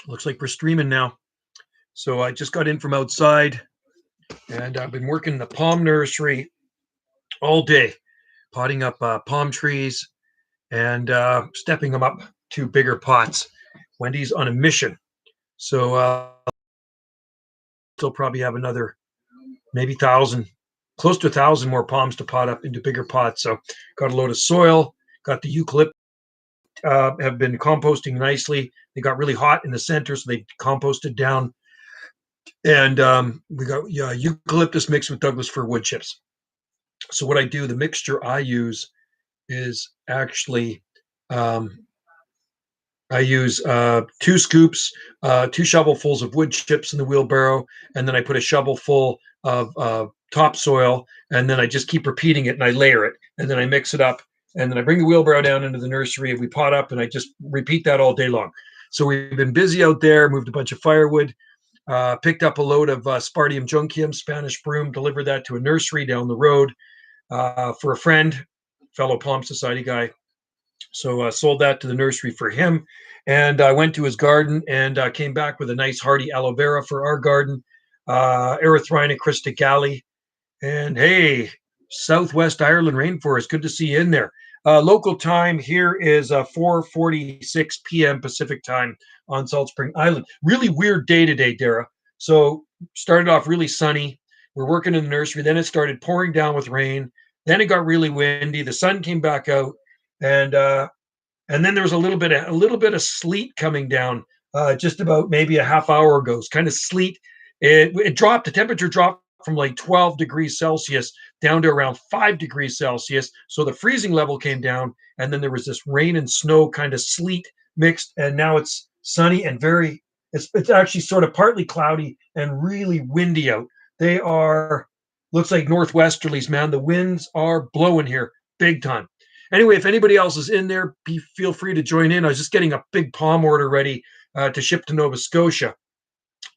Looks like we're streaming now. So I just got in from outside, and I've been working in the palm nursery all day, potting up palm trees and stepping them up to bigger pots. Wendy's on a mission. So still probably have another maybe thousand, close to 1,000 more palms to pot up into bigger pots. So got a load of soil, got the eucalypt, have been composting nicely. They got really hot in the center, so they composted down. And we got eucalyptus mixed with Douglas fir wood chips. So what I do, the mixture I use is actually um, I use 2 scoops, 2 shovelfuls of wood chips in the wheelbarrow, and then I put a shovelful of topsoil, and then I just keep repeating it, and I layer it, and then I mix it up, and then I bring the wheelbarrow down into the nursery, and we pot up, and I just repeat that all day long. So we've been busy out there, moved a bunch of firewood, picked up a load of Spartium juncium, Spanish broom, delivered that to a nursery down the road for a friend, fellow Palm Society guy. So sold that to the nursery for him, and I went to his garden and came back with a nice hardy aloe vera for our garden, Erythrina cristagalli, and hey, Southwest Ireland rainforest. Good to see you in there. Local time here is 4:46 p.m. Pacific time on Salt Spring Island. Really weird day today, Dara. So started off really sunny. We're working in the nursery. Then it started pouring down with rain. Then it got really windy. The sun came back out, and and then there was a little bit of sleet coming down just about maybe a half hour ago. It's kind of sleet. It dropped. The temperature dropped from like 12 degrees Celsius down to around 5 degrees Celsius. So the freezing level came down, and then there was this rain and snow kind of sleet mixed, and now it's sunny and very. It's actually sort of partly cloudy and really windy out. They are looks like northwesterlies, man. The winds are blowing here big time. Anyway, if anybody else is in there, feel free to join in. I was just getting a big palm order ready to ship to Nova Scotia.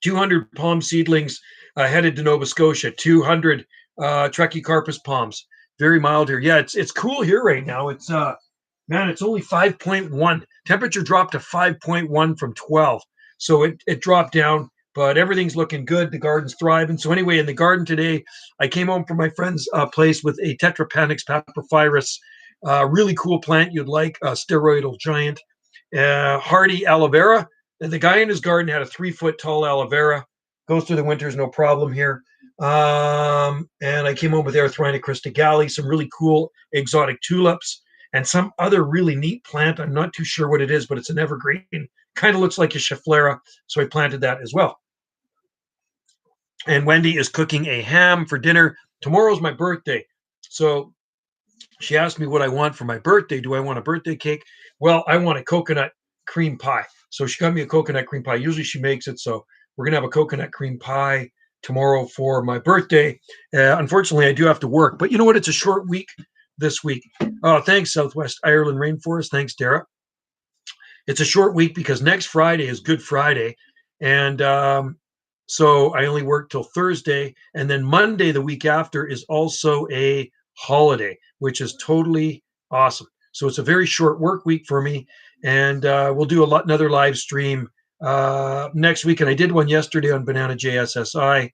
200 palm seedlings headed to Nova Scotia. 200 Trachycarpus palms. Very mild here. Yeah, it's cool here right now. It's man, it's only 5.1. Temperature dropped to 5.1 from 12, so it dropped down. But everything's looking good. The garden's thriving. So anyway, in the garden today, I came home from my friend's place with a Tetrapanax papyrifirus, really cool plant you'd like, a steroidal giant, hardy aloe vera. And the guy in his garden had a 3 foot tall aloe vera. Goes through the winters, no problem here. And I came home with Erythrina cristagalli, some really cool exotic tulips, and some other really neat plant. I'm not too sure what it is, but it's an evergreen. Kind of looks like a schefflera, so I planted that as well. And Wendy is cooking a ham for dinner. Tomorrow's my birthday, so she asked me what I want for my birthday. Do I want a birthday cake? Well, I want a coconut cream pie. So she got me a coconut cream pie. Usually she makes it. So we're going to have a coconut cream pie tomorrow for my birthday. Unfortunately, I do have to work. But you know what? It's a short week this week. Oh, thanks, Southwest Ireland Rainforest. Thanks, Dara. It's a short week because next Friday is Good Friday. And so I only work till Thursday. And then Monday, the week after, is also a holiday, which is totally awesome. So it's a very short work week for me. And we'll do another live stream next week. And I did one yesterday on Banana JSSI.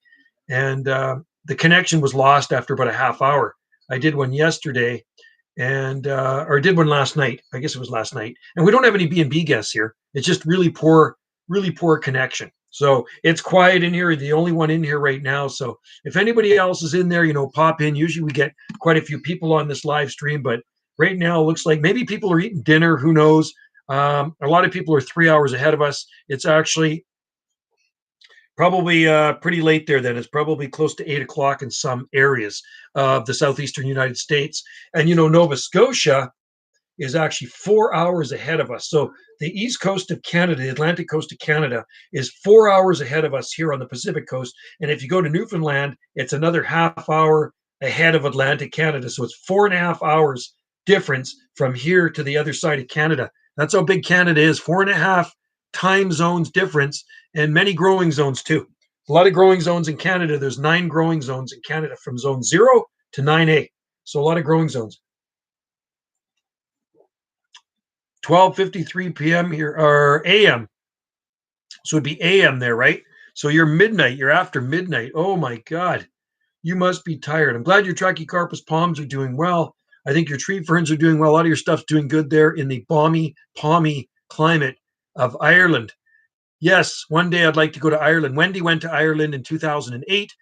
And the connection was lost after about a half hour. I did one yesterday and or did one last night. I guess it was last night. And we don't have any B&B guests here. It's just really poor connection. So it's quiet in here. The only one in here right now. So if anybody else is in there, pop in. Usually we get quite a few people on this live stream, but right now it looks like maybe people are eating dinner. Who knows? A lot of people are 3 hours ahead of us. It's actually probably pretty late there. Then it's probably close to 8 o'clock in some areas of the southeastern United States. And Nova Scotia is actually 4 hours ahead of us. So the east coast of Canada, the Atlantic coast of Canada, is 4 hours ahead of us here on the Pacific coast. And if you go to Newfoundland, it's another half hour ahead of Atlantic Canada. So it's 4.5 hours difference from here to the other side of Canada. That's how big Canada is. 4.5 time zones difference, and many growing zones too. A lot of growing zones in Canada. There's 9 growing zones in Canada from zone 0 to 9A. So a lot of growing zones. 12:53 p.m. here or a.m. So it'd be AM there, right? So you're midnight. You're after midnight. Oh my God. You must be tired. I'm glad your Trachycarpus palms are doing well. I think your tree ferns are doing well. A lot of your stuff's doing good there in the balmy, palmy climate of Ireland. Yes, one day I'd like to go to Ireland. Wendy went to Ireland in 2008,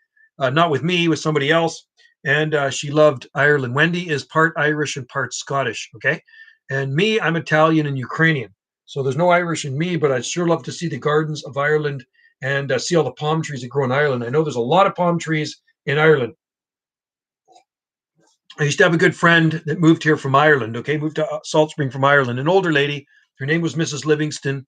not with me, with somebody else, and she loved Ireland. Wendy is part Irish and part Scottish, okay? And me, I'm Italian and Ukrainian. So there's no Irish in me, but I'd sure love to see the gardens of Ireland and see all the palm trees that grow in Ireland. I know there's a lot of palm trees in Ireland. I used to have a good friend that moved here from Ireland, okay, moved to Salt Spring from Ireland, an older lady. Her name was Mrs. Livingston.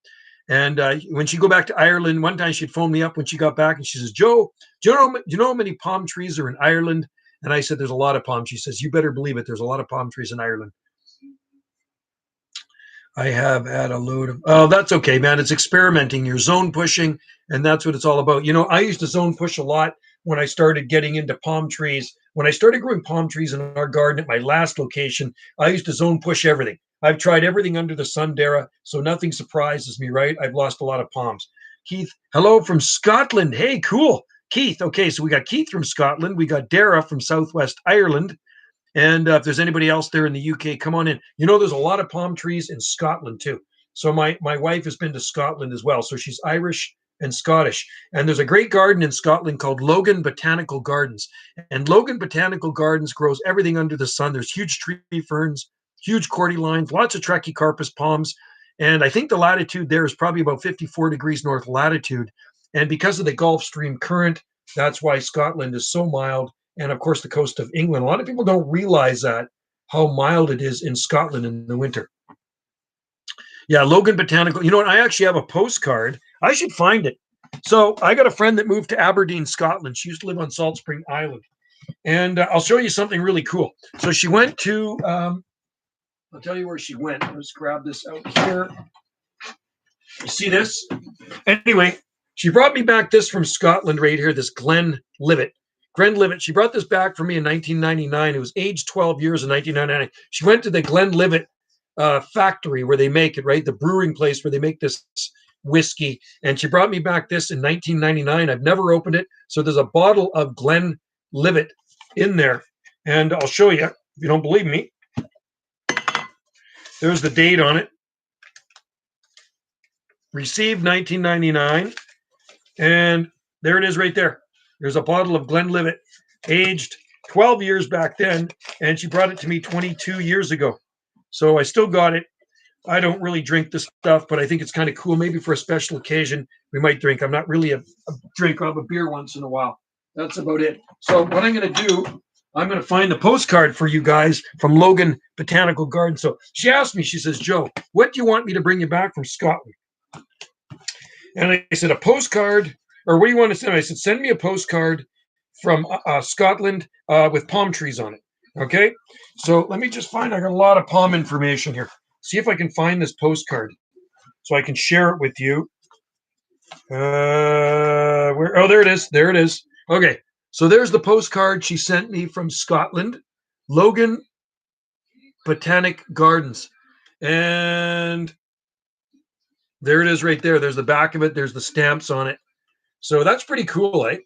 And when she'd go back to Ireland, one time she'd phone me up when she got back and she says, Joe, do you know how many palm trees are in Ireland? And I said, there's a lot of palm. She says, you better believe it. There's a lot of palm trees in Ireland. I have had a load of, oh, that's okay, man. It's experimenting. You're zone pushing, and that's what it's all about. You know, I used to zone push a lot when I started getting into palm trees. When I started growing palm trees in our garden at my last location, I used to zone push everything. I've tried everything under the sun, Dara, so nothing surprises me, right? I've lost a lot of palms. Keith, hello from Scotland. Hey, cool. Keith, okay, so we got Keith from Scotland. We got Dara from Southwest Ireland. And if there's anybody else there in the UK, come on in. You know, there's a lot of palm trees in Scotland too. So my wife has been to Scotland as well. So she's Irish and Scottish. And there's a great garden in Scotland called Logan Botanical Gardens. And Logan Botanical Gardens grows everything under the sun. There's huge tree ferns, huge cordylines, lots of Trachycarpus palms. And I think the latitude there is probably about 54 degrees north latitude. And because of the Gulf Stream current, that's why Scotland is so mild, and of course the coast of England. A lot of people don't realize that, how mild it is in Scotland in the winter. Yeah, Logan Botanical. You know what? I actually have a postcard. I should find it. So I got a friend that moved to Aberdeen, Scotland. She used to live on Salt Spring Island. And I'll show you something really cool. So she went to, I'll tell you where she went. Let's grab this out here. You see this? Anyway, she brought me back this from Scotland right here, this Glenlivet. Glenlivet. She brought this back for me in 1999. It was aged 12 years in 1999. She went to the Glenlivet factory where they make it, right? The brewing place where they make this whiskey. And she brought me back this in 1999. I've never opened it. So there's a bottle of Glenlivet in there. And I'll show you if you don't believe me. There's the date on it. Received 1999. And there it is right there. There's a bottle of Glenlivet, aged 12 years back then, and she brought it to me 22 years ago. So I still got it. I don't really drink this stuff, but I think it's kind of cool. Maybe for a special occasion, we might drink. I'm not really a drinker. I'll have a beer once in a while. That's about it. So what I'm going to do, I'm going to find the postcard for you guys from Logan Botanical Garden. So she asked me, she says, Joe, what do you want me to bring you back from Scotland? And I said, a postcard, or what do you want to send? I said, send me a postcard from Scotland with palm trees on it. Okay. So let me just find, I got a lot of palm information here. See if I can find this postcard so I can share it with you. Where? Oh, there it is. There it is. Okay. So there's the postcard she sent me from Scotland, Logan Botanic Gardens. And there it is right there. There's the back of it. There's the stamps on it. So that's pretty cool, eh?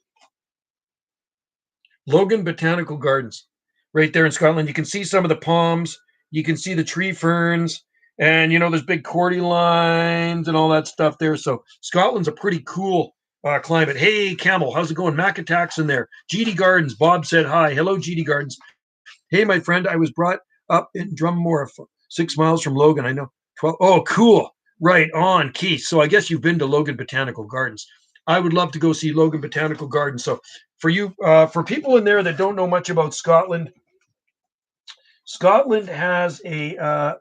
Logan Botanical Gardens, right there in Scotland. You can see some of the palms. You can see the tree ferns. And, you know, there's big cordylines and all that stuff there. So Scotland's a pretty cool climate. Hey, Camel, how's it going? Mac Attacks in there. GD Gardens, Bob said hi. Hello, GD Gardens. Hey, my friend, I was brought up in Drummoor, 6 miles from Logan. I know. 12. Oh, cool. Right on, Keith. So I guess you've been to Logan Botanical Gardens. I would love to go see Logan Botanical Gardens. So for you, for people in there that don't know much about Scotland, Scotland has a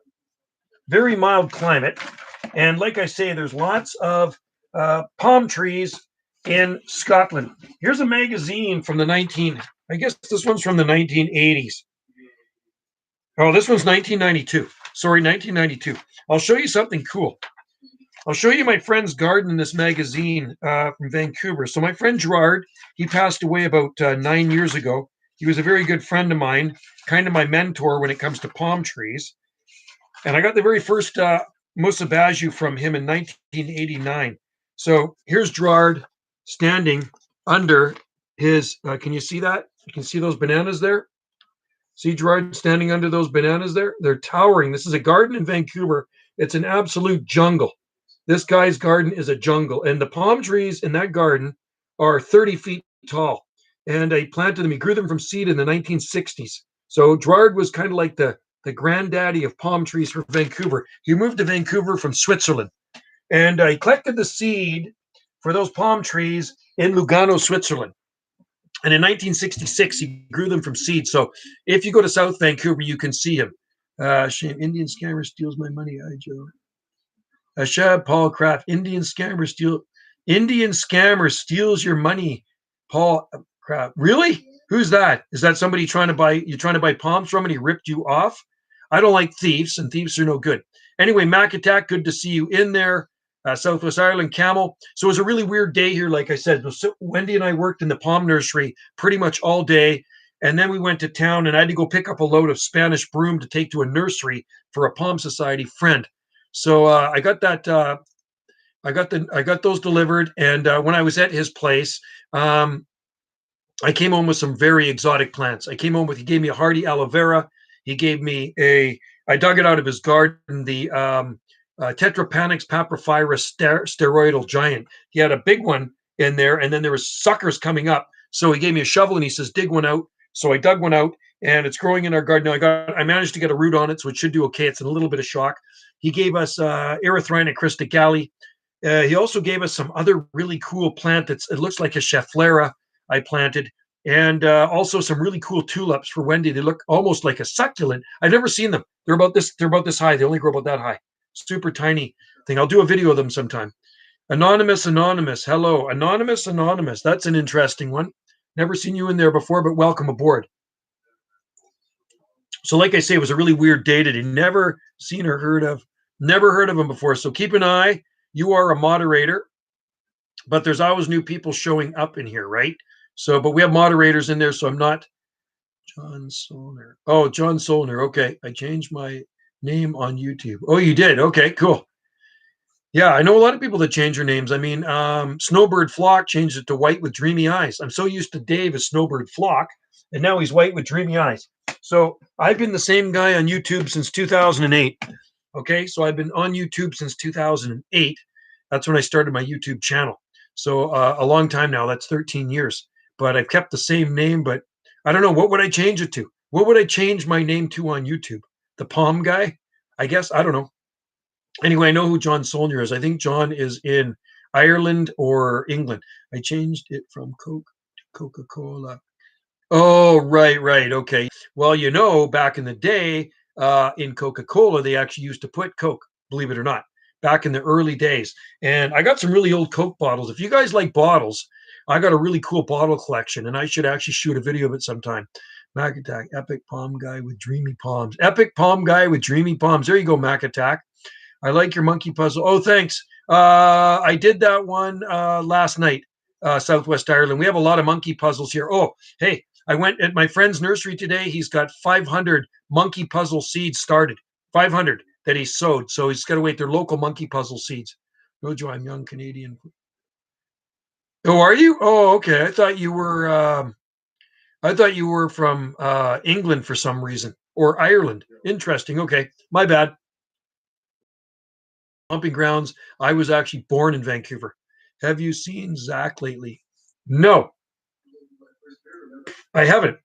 very mild climate. And like I say, there's lots of palm trees in Scotland. Here's a magazine from I guess this one's from the 1980s. Oh, this one's 1992. Sorry, 1992. I'll show you something cool. I'll show you my friend's garden in this magazine from Vancouver. So my friend Gerard, he passed away about 9 years ago. He was a very good friend of mine, kind of my mentor when it comes to palm trees. And I got the very first Musabaju from him in 1989. So here's Gerard standing under his. Can you see that? You can see those bananas there. See Gerard standing under those bananas there? They're towering. This is a garden in Vancouver. It's an absolute jungle. This guy's garden is a jungle. And the palm trees in that garden are 30 feet tall. And I planted them. He grew them from seed in the 1960s. So Gerard was kind of like the granddaddy of palm trees for Vancouver. He moved to Vancouver from Switzerland. And I collected the seed for those palm trees in Lugano, Switzerland. And in 1966, he grew them from seed. So if you go to South Vancouver, you can see him. Shame. Indian scammer steals my money. I Joe. Ashab Paul Kraft. Indian scammer steals your money. Paul Kraft. Really? Who's that? Is that somebody trying to buy? You're trying to buy palms from and he ripped you off? I don't like thieves, and thieves are no good. Anyway, Mac Attack, good to see you in there. Southwest Ireland Camel. So it was a really weird day here, like I said. So Wendy and I worked in the palm nursery pretty much all day. And then we went to town and I had to go pick up a load of Spanish broom to take to a nursery for a Palm Society friend. So I got that. I got those delivered. And when I was at his place, I came home with some very exotic plants. He gave me a hardy aloe vera. He gave me I dug it out of his garden, the Tetrapanax papyrifera steroidal giant. He had a big one in there, and then there was suckers coming up. So he gave me a shovel and he says, dig one out. So I dug one out, and it's growing in our garden. Now I managed to get a root on it, so it should do okay. It's in a little bit of shock. He gave us Erythrina cristagalli. He also gave us some other really cool plant it looks like a Schefflera I planted, and also some really cool tulips for Wendy. They look almost like a succulent. I've never seen them. They're about this high. They only grow about that high. Super tiny thing. I'll do a video of them sometime. Anonymous. Hello. Anonymous. That's an interesting one. Never seen you in there before, but welcome aboard. So like I say, it was a really weird day today. Never seen or heard of him before. So keep an eye. You are a moderator, but there's always new people showing up in here, right? So, but we have moderators in there, so I'm not John Solner. Oh, John Solner. Okay. I changed my name on YouTube. Oh, you did? Okay, cool. Yeah, I know a lot of people that change their names. I mean, Snowbird Flock changed it to White with Dreamy Eyes. I'm so used to Dave as Snowbird Flock, and now he's White with Dreamy Eyes. So I've been the same guy on YouTube since 2008. Okay, so I've been on YouTube since 2008. That's when I started my YouTube channel. So a long time now. That's 13 years. But I've kept the same name, but I don't know. What would I change it to? What would I change my name to on YouTube? The Palm Guy? I guess. I don't know. Anyway, I know who John Solnier is. I think John is in Ireland or England. I changed it from Coke to Coca-Cola. Oh, right. Okay. Well, back in the day, in Coca-Cola, they actually used to put Coke, believe it or not, back in the early days. And I got some really old Coke bottles. If you guys like bottles, I got a really cool bottle collection, and I should actually shoot a video of it sometime. Mac Attack, epic palm guy with dreamy palms. Epic palm guy with dreamy palms. There you go, Mac Attack. I like your monkey puzzle. Oh, thanks. I did that one last night, Southwest Ireland. We have a lot of monkey puzzles here. Oh, hey, I went at my friend's nursery today. He's got 500 monkey puzzle seeds started, 500 that he sowed. So he's got to wait. They're local monkey puzzle seeds. No, Joe, I'm young Canadian. Oh, are you? Oh, okay. I thought you were from England for some reason, or Ireland. Interesting. Okay, my bad. Humping grounds. I was actually born in Vancouver. Have you seen Zach lately? No, I haven't.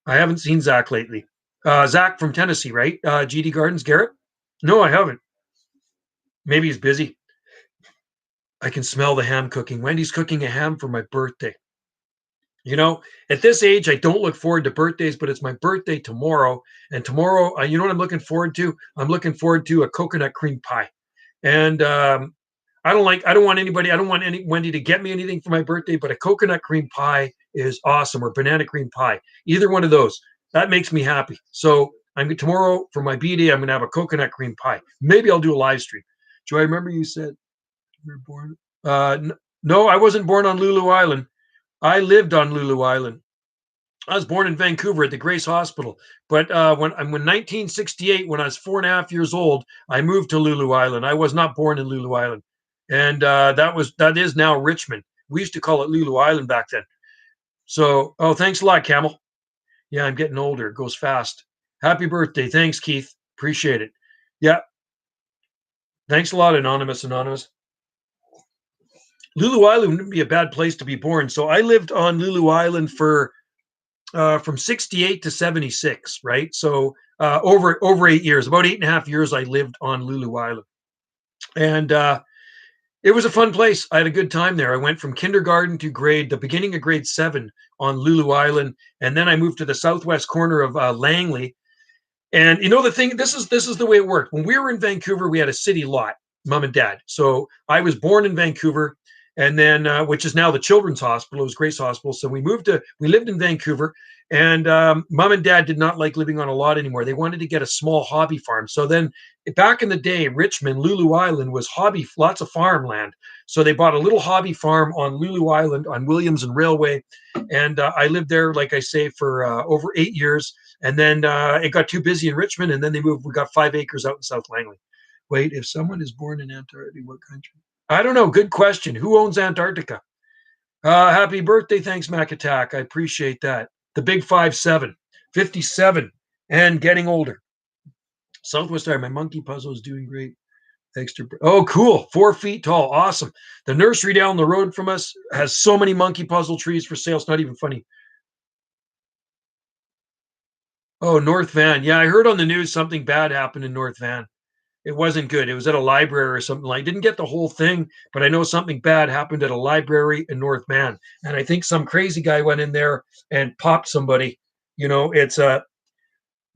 I haven't seen Zach lately. Zach from Tennessee, right? GD Gardens, Garrett? No, I haven't. Maybe he's busy. I can smell the ham cooking. Wendy's cooking a ham for my birthday. At this age, I don't look forward to birthdays, but it's my birthday tomorrow. And tomorrow, you know what I'm looking forward to? I'm looking forward to a coconut cream pie. And I don't want Wendy to get me anything for my birthday, but a coconut cream pie is awesome, or banana cream pie. Either one of those. That makes me happy. So tomorrow for my B-Day, I'm going to have a coconut cream pie. Maybe I'll do a live stream. Joy, I remember you said you were born. No, I wasn't born on Lulu Island. I lived on Lulu Island. I was born in Vancouver at the Grace Hospital. But when 1968, when I was 4.5 years old, I moved to Lulu Island. I was not born in Lulu Island. and that is now Richmond. We used to call it Lulu Island back then. So, oh, thanks a lot, Camel. Yeah, I'm getting older. It goes fast. Happy birthday. Thanks, Keith. Appreciate it. Yeah. Thanks a lot, Anonymous. Lulu Island wouldn't be a bad place to be born. So I lived on Lulu Island for from 68 to 76, right? So over 8 years, about 8.5 years, I lived on Lulu Island. And it was a fun place. I had a good time there. I went from kindergarten to the beginning of grade 7 on Lulu Island. And then I moved to the southwest corner of Langley. And the thing, this is the way it worked. When we were in Vancouver, we had a city lot, mom and dad. So I was born in Vancouver, and then which is now the Children's Hospital. It was Grace Hospital. So we lived in Vancouver, and mom and dad did not like living on a lot anymore. They wanted to get a small hobby farm. So then back in the day, Richmond, Lulu Island was lots of farmland. So they bought a little hobby farm on Lulu Island on Williams and Railway, and I lived there, like I say, for over 8 years. And then it got too busy in Richmond, and then they moved. We got 5 acres out in South Langley. Wait, if someone is born in Antarctica, what country? I don't know. Good question. Who owns Antarctica? Happy birthday. Thanks, Mac Attack. I appreciate that. The big 5'7", 57, and getting older. Southwest Area. My monkey puzzle is doing great. Extra. Oh, cool. 4 feet tall. Awesome. The nursery down the road from us has so many monkey puzzle trees for sale. It's not even funny. Oh, North Van. Yeah, I heard on the news something bad happened in North Van. It wasn't good. It was at a library or something. I didn't get the whole thing, but I know something bad happened at a library in North Van. And I think some crazy guy went in there and popped somebody. It's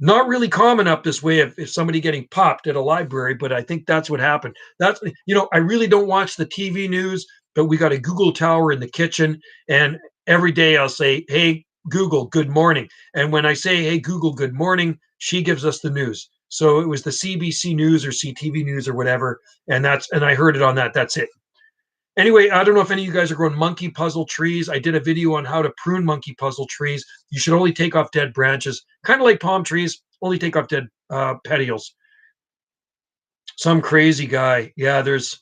not really common up this way if somebody getting popped at a library, but I think that's what happened. I really don't watch the TV news, but we got a Google Tower in the kitchen, and every day I'll say, "Hey, Google, good morning." And when I say, "Hey, Google, good morning," she gives us the news. So it was the CBC News or CTV News or whatever, and I heard it on that. That's it. Anyway, I don't know if any of you guys are growing monkey puzzle trees. I did a video on how to prune monkey puzzle trees. You should only take off dead branches, kind of like palm trees, only take off dead petioles. Some crazy guy. Yeah, there's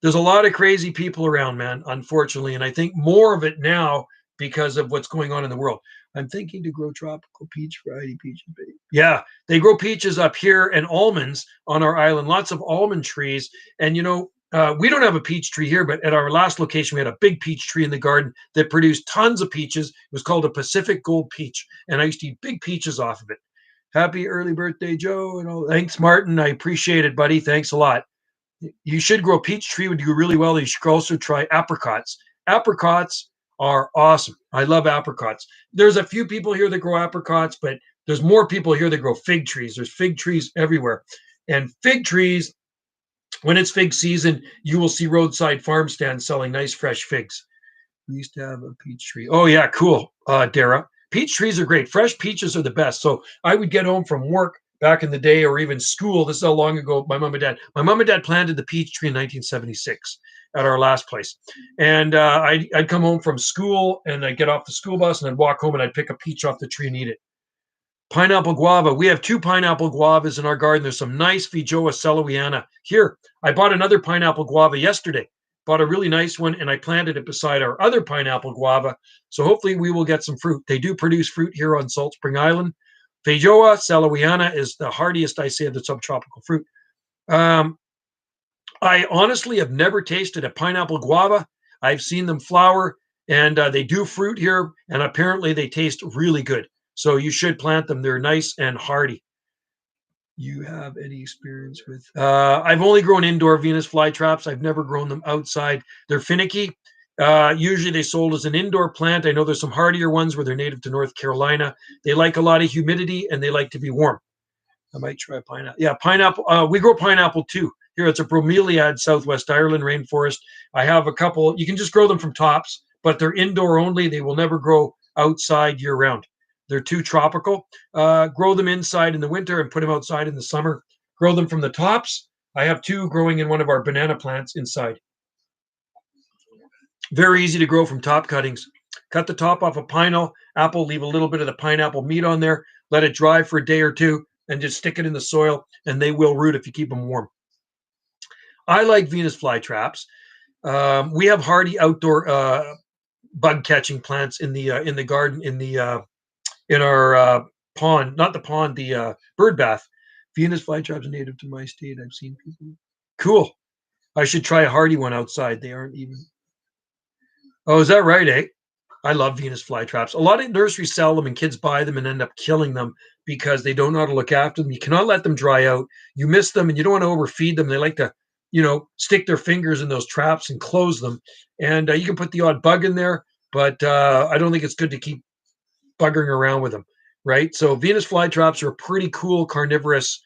a lot of crazy people around, man, unfortunately. And I think more of it now because of what's going on in the world. I'm thinking to grow tropical peach variety peaches. Yeah, they grow peaches up here and almonds on our island, lots of almond trees. And, we don't have a peach tree here, but at our last location, we had a big peach tree in the garden that produced tons of peaches. It was called a Pacific Gold Peach. And I used to eat big peaches off of it. Happy early birthday, Joe. And all. Thanks, Martin. I appreciate it, buddy. Thanks a lot. You should grow a peach tree, would do really well. You should also try apricots. Apricots are awesome. I love apricots. There's a few people here that grow apricots, but there's more people here that grow fig trees. There's fig trees everywhere. And fig trees, when it's fig season, you will see roadside farm stands selling nice fresh figs. We used to have a peach tree. Oh, yeah, cool, Dara. Peach trees are great. Fresh peaches are the best. So I would get home from work back in the day or even school. This is how long ago my mom and dad planted the peach tree in 1976 at our last place. And I'd come home from school and I'd get off the school bus and I'd walk home and I'd pick a peach off the tree and eat it. Pineapple guava. We have 2 pineapple guavas in our garden. There's some nice Feijoa Sellowiana. Here, I bought another pineapple guava yesterday. Bought a really nice one, and I planted it beside our other pineapple guava. So hopefully we will get some fruit. They do produce fruit here on Salt Spring Island. Feijoa Sellowiana is the hardiest, I say, of the subtropical fruit. I honestly have never tasted a pineapple guava. I've seen them flower, and they do fruit here, and apparently they taste really good. So you should plant them. They're nice and hardy. You have any experience with? I've only grown indoor Venus flytraps. I've never grown them outside. They're finicky. Usually they sold as an indoor plant. I know there's some hardier ones where they're native to North Carolina. They like a lot of humidity and they like to be warm. I might try pineapple. Yeah, pineapple. We grow pineapple too. Here, it's a bromeliad, Southwest Ireland rainforest. I have a couple. You can just grow them from tops, but they're indoor only. They will never grow outside year round. They're too tropical. Grow them inside in the winter and put them outside in the summer. Grow them from the tops. I have 2 growing in one of our banana plants inside. Very easy to grow from top cuttings. Cut the top off a pineapple, leave a little bit of the pineapple meat on there, let it dry for a day or 2, and just stick it in the soil, and they will root if you keep them warm. I like Venus flytraps. We have hardy outdoor bug catching plants in the garden in our pond, not the pond, the bird bath. Venus flytraps are native to my state. I've seen people. Cool. I should try a hardy one outside. They aren't even. Oh, is that right, eh? I love Venus flytraps. A lot of nurseries sell them and kids buy them and end up killing them because they don't know how to look after them. You cannot let them dry out. You miss them and you don't want to overfeed them. They like to, stick their fingers in those traps and close them. And you can put the odd bug in there, but I don't think it's good to keep buggering around with them, right? So Venus flytraps are a pretty cool carnivorous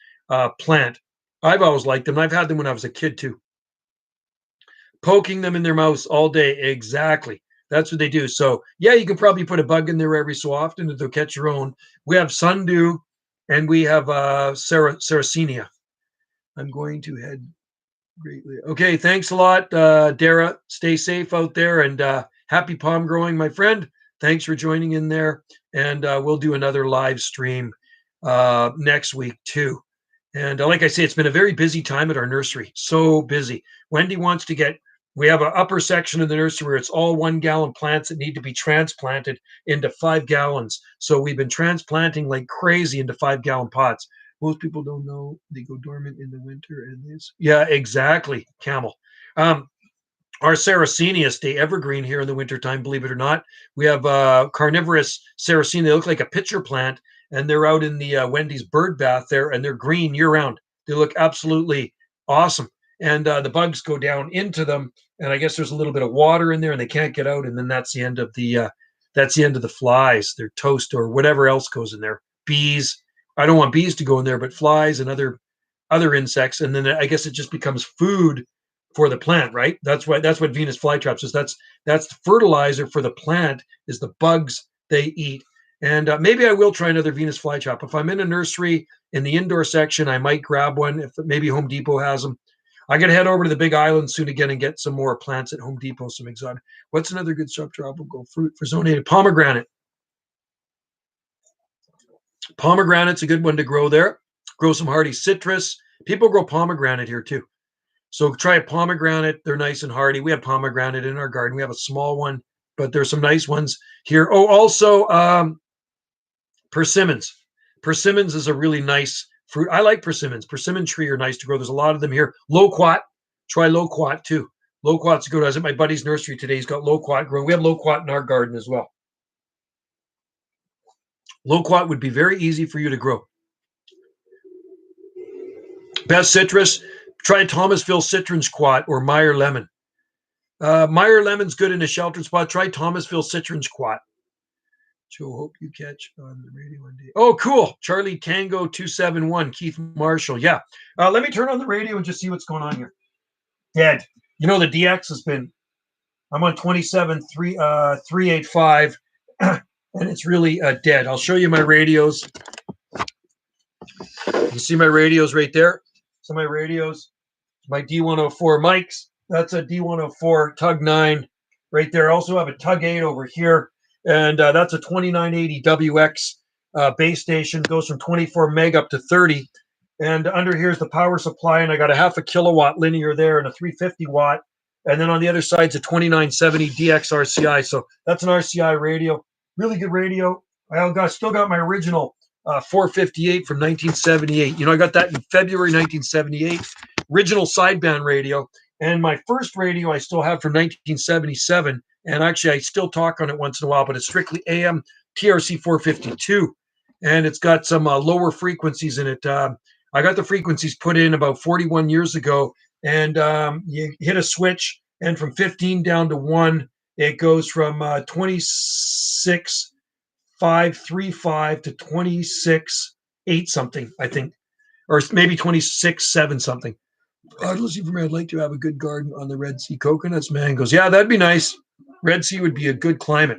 plant. I've always liked them. I've had them when I was a kid too. Poking them in their mouths all day. Exactly. That's what they do. So yeah, you can probably put a bug in there every so often if they'll catch your own. We have sundew and we have Sarracenia. I'm going to head greatly. Okay, thanks a lot, Dara. Stay safe out there and happy palm growing, my friend. Thanks for joining in there. And we'll do another live stream next week too. And like I say, it's been a very busy time at our nursery. So busy. Wendy wants to we have an upper section of the nursery where it's all 1 gallon plants that need to be transplanted into 5 gallons. So we've been transplanting like crazy into 5 gallon pots. Most people don't know they go dormant in the winter. And this, yeah, exactly, Camel. Our Sarracenia stay evergreen here in the wintertime, believe it or not. We have carnivorous Sarracenia. They look like a pitcher plant, and they're out in the Wendy's bird bath there, and they're green year round. They look absolutely awesome. And the bugs go down into them, and I guess there's a little bit of water in there, and they can't get out. And then that's the end of the flies. Their toast or whatever else goes in there. Bees. I don't want bees to go in there, but flies and other insects. And then I guess it just becomes food for the plant, right? That's what Venus flytraps is. That's the fertilizer for the plant is the bugs they eat. And maybe I will try another Venus flytrap. If I'm in a nursery in the indoor section, I might grab one. If maybe Home Depot has them. I got to head over to the Big Island soon again and get some more plants at Home Depot, some exotic. What's another good subtropical fruit for zonated? Pomegranate. Pomegranate's a good one to grow there. Grow some hardy citrus. People grow pomegranate here too. So try a pomegranate. They're nice and hardy. We have pomegranate in our garden. We have a small one, but there's some nice ones here. Oh, also persimmons. Persimmons is a really nice fruit. I like persimmons. Persimmon tree are nice to grow. There's a lot of them here. Loquat. Try loquat too. Loquat's good. I was at my buddy's nursery today. He's got loquat growing. We have loquat in our garden as well. Loquat would be very easy for you to grow. Best citrus, try Thomasville Citron's Quat or Meyer Lemon. Meyer Lemon's good in a sheltered spot. Try Thomasville Citron's Quat. Joe, hope you catch on the radio one day. Oh, cool. Charlie Tango 271, Keith Marshall. Yeah. Let me turn on the radio and just see what's going on here. Dead. You know, the DX has been, I'm on 27.385, and it's really dead. I'll show you my radios. You see my radios right there? So my radios, my D104 mics, that's a D104 Tug 9 right there. I also have a Tug 8 over here, and that's a 2980 WX base station. Goes from 24 meg up to 30. And under here is the power supply, and I got a 0.5 kilowatt linear there and a 350 watt. And then on the other side is a 2970 DX RCI. So that's an RCI radio. Really good radio. Still got my original 458 from 1978. You know, I got that in February 1978. Original sideband radio. And my first radio I still have from 1977. And actually, I still talk on it once in a while, but it's strictly AM TRC 452. And it's got some lower frequencies in it. I got the frequencies put in about 41 years ago. And you hit a switch, and from 15 down to 1, it goes from 26.535 to 26.8 something, I think, or maybe 26.7 something. Honestly, for me, I'd like to have a good garden on the Red Sea. Coconuts, mangoes. Yeah, that'd be nice. Red Sea would be a good climate.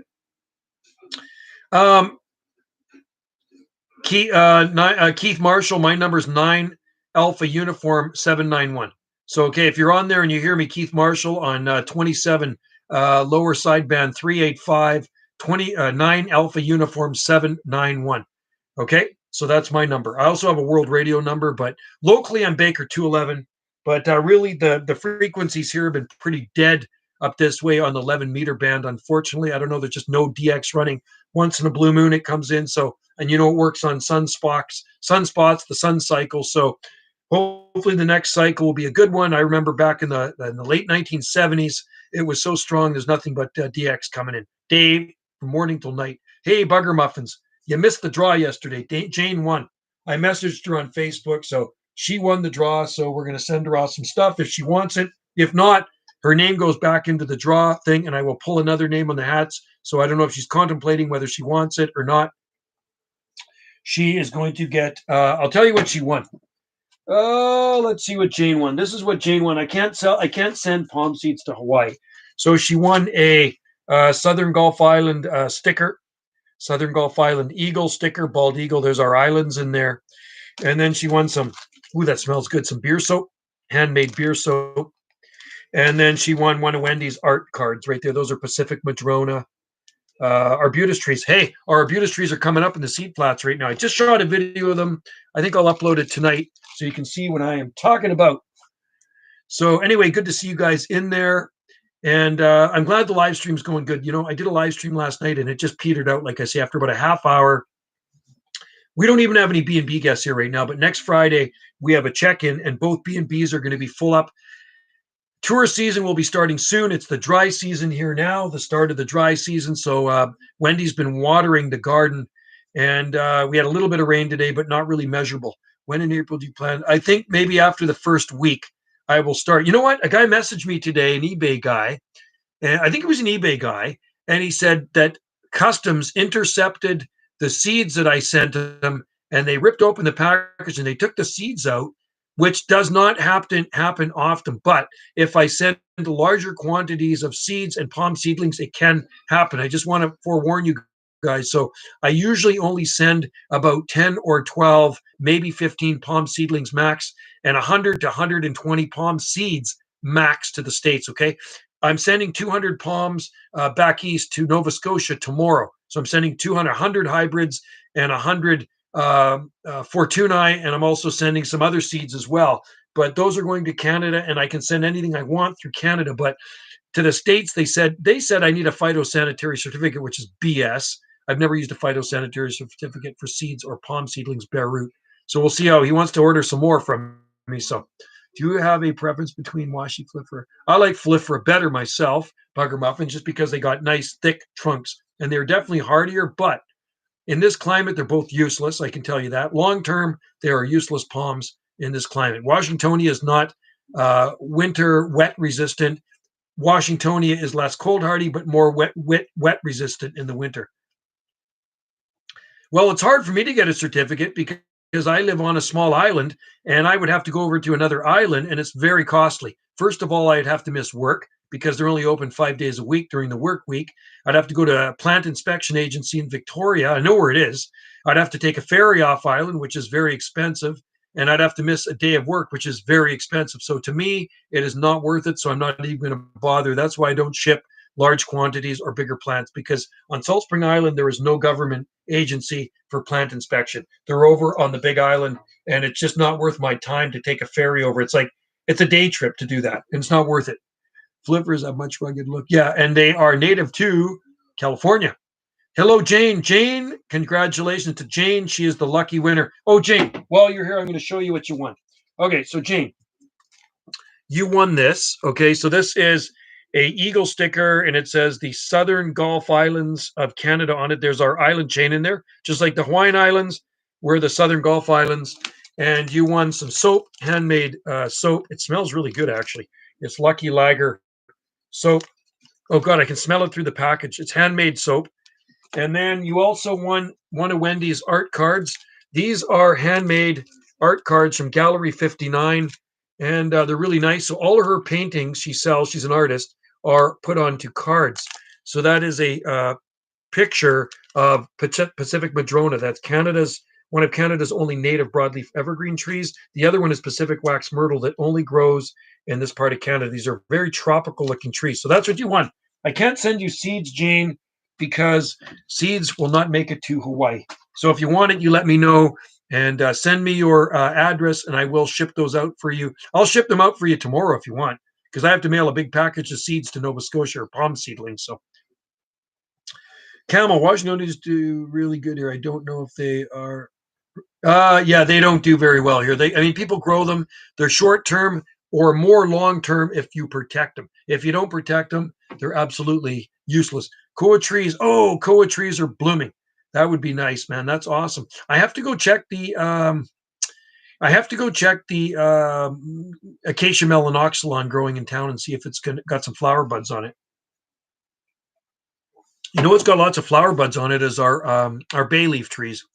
Keith Marshall, my number is 9 Alpha Uniform 791. So, okay, if you're on there and you hear me, Keith Marshall on 27 lower sideband 385 9 Alpha Uniform 791. Okay, so that's my number. I also have a world radio number, but locally I'm Baker 211. But really, the frequencies here have been pretty dead up this way on the 11-meter band. Unfortunately, I don't know. There's just no DX running. Once in a blue moon, it comes in. So, and it works on sunspots, the sun cycle. So, hopefully, the next cycle will be a good one. I remember back in the late 1970s, it was so strong. There's nothing but DX coming in. Dave, from morning till night. Hey, Bugger Muffins, you missed the draw yesterday. Jane won. I messaged her on Facebook, so she won the draw. So we're going to send her off some stuff if she wants it. If not, her name goes back into the draw thing, and I will pull another name on the hats. So I don't know if she's contemplating whether she wants it or not. She is going to get. I'll tell you what she won. Oh, let's see what Jane won. This is what Jane won. I can't send palm seeds to Hawaii. So she won a Southern Gulf Island sticker, Southern Gulf Island eagle sticker, bald eagle. There's our islands in there. And then she won some, ooh, that smells good, some beer soap, handmade beer soap. And then she won one of Wendy's art cards right there. Those are Pacific Madrona. Arbutus trees. Hey, our arbutus trees are coming up in the seed flats right now. I just shot a video of them. I think I'll upload it tonight so you can see what I am talking about. So anyway, good to see you guys in there. And I'm glad the live stream's going good. I did a live stream last night and it just petered out, like I say, after about a half hour. We don't even have any B&B guests here right now, but next Friday we have a check-in and both B&Bs are going to be full up. Tourist season will be starting soon. It's the dry season here now, the start of the dry season. So Wendy's been watering the garden, and we had a little bit of rain today, but not really measurable. When in April do you plan? I think maybe after the first week I will start. You know what? A guy messaged me today, an eBay guy, and I think it was an eBay guy, and he said that customs intercepted the seeds that I sent them, and they ripped open the package and they took the seeds out, which does not happen often. But if I send larger quantities of seeds and palm seedlings, it can happen. I just want to forewarn you guys. So I usually only send about 10 or 12, maybe 15 palm seedlings max, and 100 to 120 palm seeds max to the States. Okay. I'm sending 200 palms back east to Nova Scotia tomorrow. So I'm sending 100 hybrids and 100 Fortunae, and I'm also sending some other seeds as well. But those are going to Canada, and I can send anything I want through Canada. But to the States, they said I need a phytosanitary certificate, which is BS. I've never used a phytosanitary certificate for seeds or palm seedlings bare root. So we'll see how he wants to order some more from me. So do you have a preference between washi flifera? I like flifera better myself, Bugger Muffin, just because they got nice thick trunks, and they're definitely hardier, but in this climate, they're both useless. I can tell you that. Long term, they are useless palms in this climate. Washingtonia is not winter wet resistant. Washingtonia is less cold hardy, but more wet resistant in the winter. Well, it's hard for me to get a certificate because I live on a small island and I would have to go over to another island and it's very costly. First of all, I'd have to miss work because they're only open 5 days a week during the work week. I'd have to go to a plant inspection agency in Victoria. I know where it is. I'd have to take a ferry off island, which is very expensive. And I'd have to miss a day of work, which is very expensive. So to me, it is not worth it. So I'm not even going to bother. That's why I don't ship large quantities or bigger plants, because on Salt Spring Island, there is no government agency for plant inspection. They're over on the big island, and it's just not worth my time to take a ferry over. It's a day trip to do that, and it's not worth it. Flippers have much rugged look. Yeah, and they are native to California. Hello, Jane. Jane, congratulations to Jane. She is the lucky winner. Oh, Jane, while you're here, I'm going to show you what you won. Okay, so Jane, you won this. Okay, so this is a eagle sticker, and it says the Southern Gulf Islands of Canada on it. There's our island chain in there, just like the Hawaiian Islands. We're the Southern Gulf Islands. And you won some soap, handmade soap. It smells really good, actually. It's Lucky Lager soap. Oh, God, I can smell it through the package. It's handmade soap. And then you also won one of Wendy's art cards. These are handmade art cards from Gallery 59, and they're really nice. So all of her paintings she sells, she's an artist, are put onto cards. So that is a picture of Pacific Madrona. That's one of Canada's only native broadleaf evergreen trees. The other one is Pacific wax myrtle that only grows in this part of Canada. These are very tropical looking trees. So that's what you want. I can't send you seeds, Jane, because seeds will not make it to Hawaii. So if you want it, you let me know, and send me your address, and I will ship those out for you. I'll ship them out for you tomorrow if you want, because I have to mail a big package of seeds to Nova Scotia, or palm seedlings. So, Camel, Washingtonians do really good here. I don't know if they are. Yeah, they don't do very well here. I mean, people grow them. They're short term or more long term if you protect them. If you don't protect them, they're absolutely useless. Koa trees. Oh, koa trees are blooming. That would be nice, man. That's awesome. I have to go check the. Acacia melanoxylon growing in town and see if it's got some flower buds on it. You know what's got lots of flower buds on it is our bay leaf trees.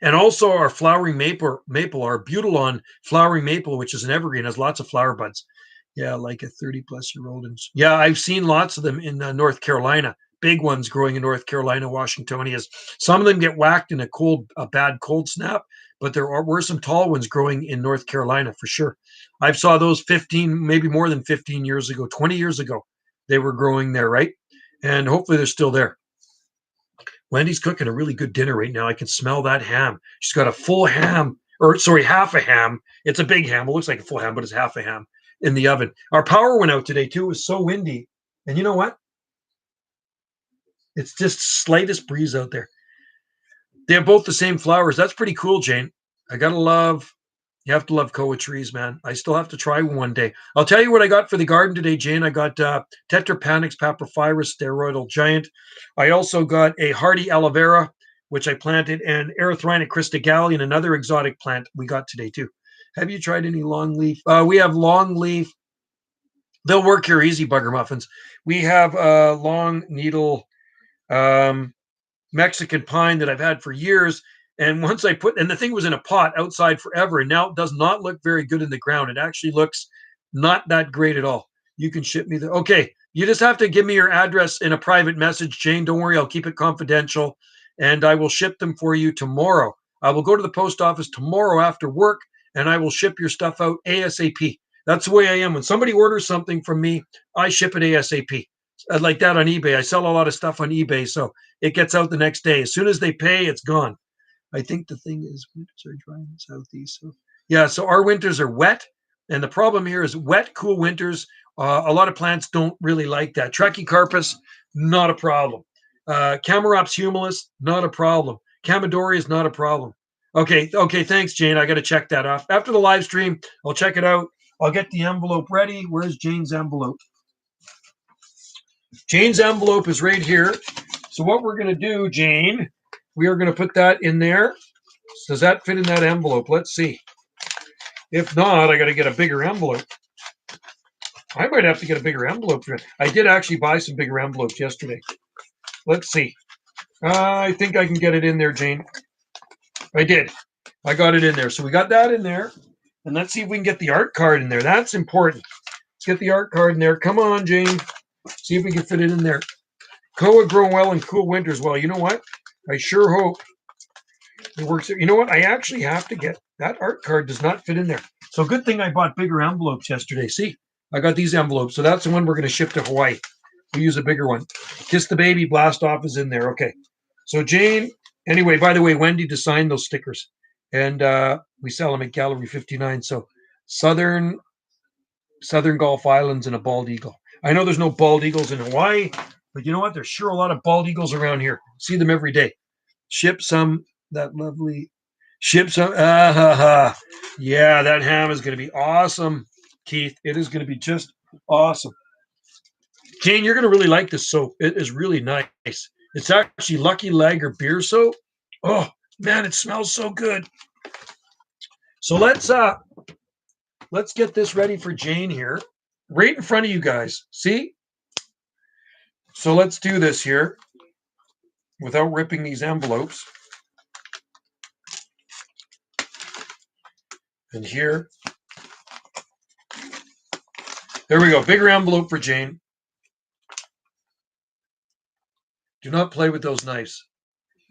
And also our flowering maple, our Butylon flowering maple, which is an evergreen, has lots of flower buds. Yeah, like a 30-plus-year-old. Yeah, I've seen lots of them in North Carolina. Big ones growing in North Carolina, Washingtonias. Some of them get whacked in a bad cold snap, but were some tall ones growing in North Carolina for sure. I saw those 15, maybe more than 15 years ago, 20 years ago. They were growing there, right? And hopefully they're still there. Wendy's cooking a really good dinner right now. I can smell that ham. She's got a full ham, or sorry, half a ham. It's a big ham. It looks like a full ham, but it's half a ham in the oven. Our power went out today too. It was so windy. And you know what? It's just slightest breeze out there. They have both the same flowers. That's pretty cool, Jane. You have to love koa trees, man. I still have to try one day. I'll tell you what I got for the garden today, Jane. I got Tetrapanax papyriflorus, steroidal giant. I also got a hardy aloe vera, which I planted, and Erythrina christogallium, another exotic plant we got today too. Have you tried any longleaf? We have longleaf. They'll work here easy, bugger muffins. We have long needle Mexican pine that I've had for years. And once and the thing was in a pot outside forever, and now it does not look very good in the ground. It actually looks not that great at all. You can ship me okay. You just have to give me your address in a private message, Jane. Don't worry, I'll keep it confidential, and I will ship them for you tomorrow. I will go to the post office tomorrow after work, and I will ship your stuff out ASAP. That's the way I am. When somebody orders something from me, I ship it ASAP. Like that on eBay. I sell a lot of stuff on eBay, so it gets out the next day. As soon as they pay, it's gone. I think the thing is winters are dry in the southeast. So yeah, so our winters are wet, and the problem here is wet, cool winters. A lot of plants don't really like that. Trachycarpus, not a problem. Camarops humilis, not a problem. Camadori is not a problem. Okay, thanks, Jane. I got to check that off. After the live stream, I'll check it out. I'll get the envelope ready. Where's Jane's envelope? Jane's envelope is right here. So what we're going to do, Jane, we are going to put that in there. Does that fit in that envelope? Let's see. If not, I got to get a bigger envelope. I might have to get a bigger envelope for it. I did actually buy some bigger envelopes yesterday. Let's see. I think I can get it in there, Jane. I did. I got it in there. So we got that in there. And let's see if we can get the art card in there. That's important. Let's get the art card in there. Come on, Jane. See if we can fit it in there. Koa grow well in cool winters. Well, you know what? I sure hope it works. You know what? I actually have to get that art card. Does not fit in there. So good thing I bought bigger envelopes yesterday. See, I got these envelopes. So that's the one we're going to ship to Hawaii. We'll use a bigger one. Kiss the Baby blast off is in there. Okay. So Jane, anyway, by the way, Wendy designed those stickers, and we sell them at Gallery 59. So Southern Gulf Islands and a bald eagle. I know there's no bald eagles in Hawaii, but you know what? There's sure a lot of bald eagles around here. See them every day. Ship some. That lovely. Ship some. Yeah, that ham is going to be awesome, Keith. It is going to be just awesome. Jane, you're going to really like this soap. It is really nice. It's actually Lucky Lager beer soap. Oh, man, it smells so good. So let's get this ready for Jane here. Right in front of you guys. See? So let's do this here without ripping these envelopes. And here. There we go. Bigger envelope for Jane. Do not play with those knives.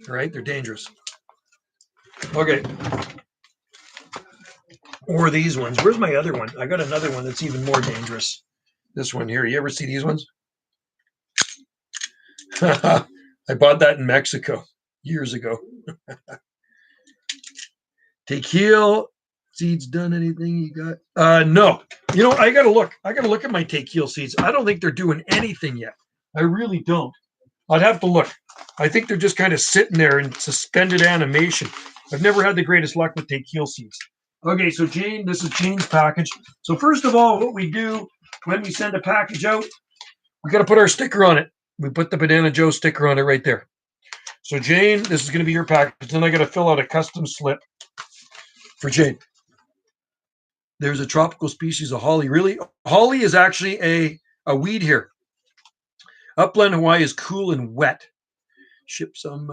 All right? They're dangerous. Okay. Or these ones. Where's my other one? I got another one that's even more dangerous. This one here. You ever see these ones? I bought that in Mexico years ago. Tequila seeds done anything you got? No. You know, I gotta look. I gotta look at my tequila seeds. I don't think they're doing anything yet. I really don't. I'd have to look. I think they're just kind of sitting there in suspended animation. I've never had the greatest luck with tequila seeds. Okay, so Jane, this is Jane's package. So first of all, what we do when we send a package out, we got to put our sticker on it. We put the Banana Joe sticker on it right there. So Jane, this is going to be your package. Then I got to fill out a custom slip for Jane. There's a tropical species of holly. Really, holly is actually a weed here. Upland Hawaii is cool and wet. Ship some.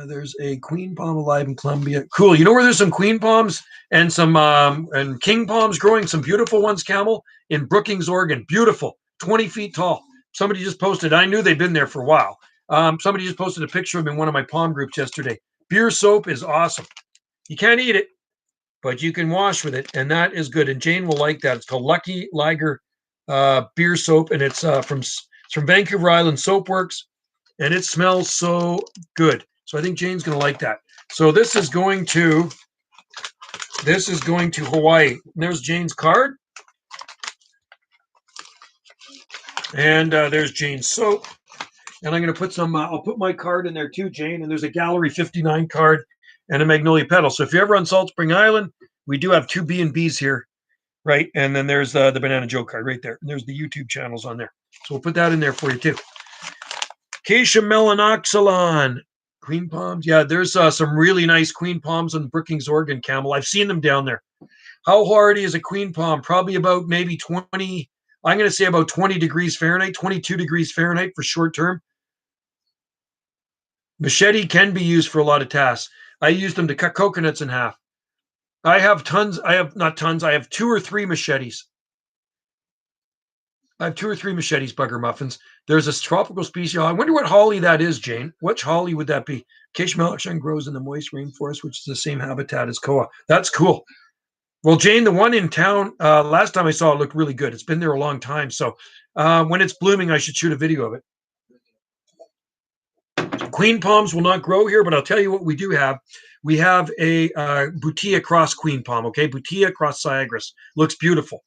There's a queen palm alive in Colombia. Cool. You know where there's some queen palms and some and king palms growing? Some beautiful ones, Camel, in Brookings, Oregon. Beautiful, 20 feet tall. Somebody just posted. I knew they've been there for a while. Somebody just posted a picture of them in one of my palm groups yesterday. Beer soap is awesome. You can't eat it, but you can wash with it, and that is good. And Jane will like that. It's called Lucky Liger beer soap, and it's from Vancouver Island Soap Works. And it smells so good. So I think Jane's going to like that. So this is going to Hawaii. And there's Jane's card. And there's Jane's soap. And I'm going to put some, I'll put my card in there too, Jane. And there's a Gallery 59 card and a Magnolia Petal. So if you're ever on Salt Spring Island, we do have 2 B&Bs here, right? And then there's the Banana Joe card right there. And there's the YouTube channels on there. So we'll put that in there for you too. Acacia melanoxylon. Queen palms. Yeah, there's some really nice queen palms in Brookings, Oregon, Camel. I've seen them down there. How hardy is a queen palm? Probably about maybe 20. I'm going to say about 20 degrees Fahrenheit, 22 degrees Fahrenheit for short term. Machete can be used for a lot of tasks. I used them to cut coconuts in half. I have tons. I have not tons. I have 2 or 3 machetes. I have 2 or 3 machetes, bugger muffins. There's a tropical species. I wonder what holly that is, Jane. Which holly would that be? Acacia melanoxylon grows in the moist rainforest, which is the same habitat as koa. That's cool. Well, Jane, the one in town, last time I saw it looked really good. It's been there a long time. So when it's blooming, I should shoot a video of it. Queen palms will not grow here, but I'll tell you what we do have. We have a Butia cross queen palm, okay? Butia cross Siagris. Looks beautiful.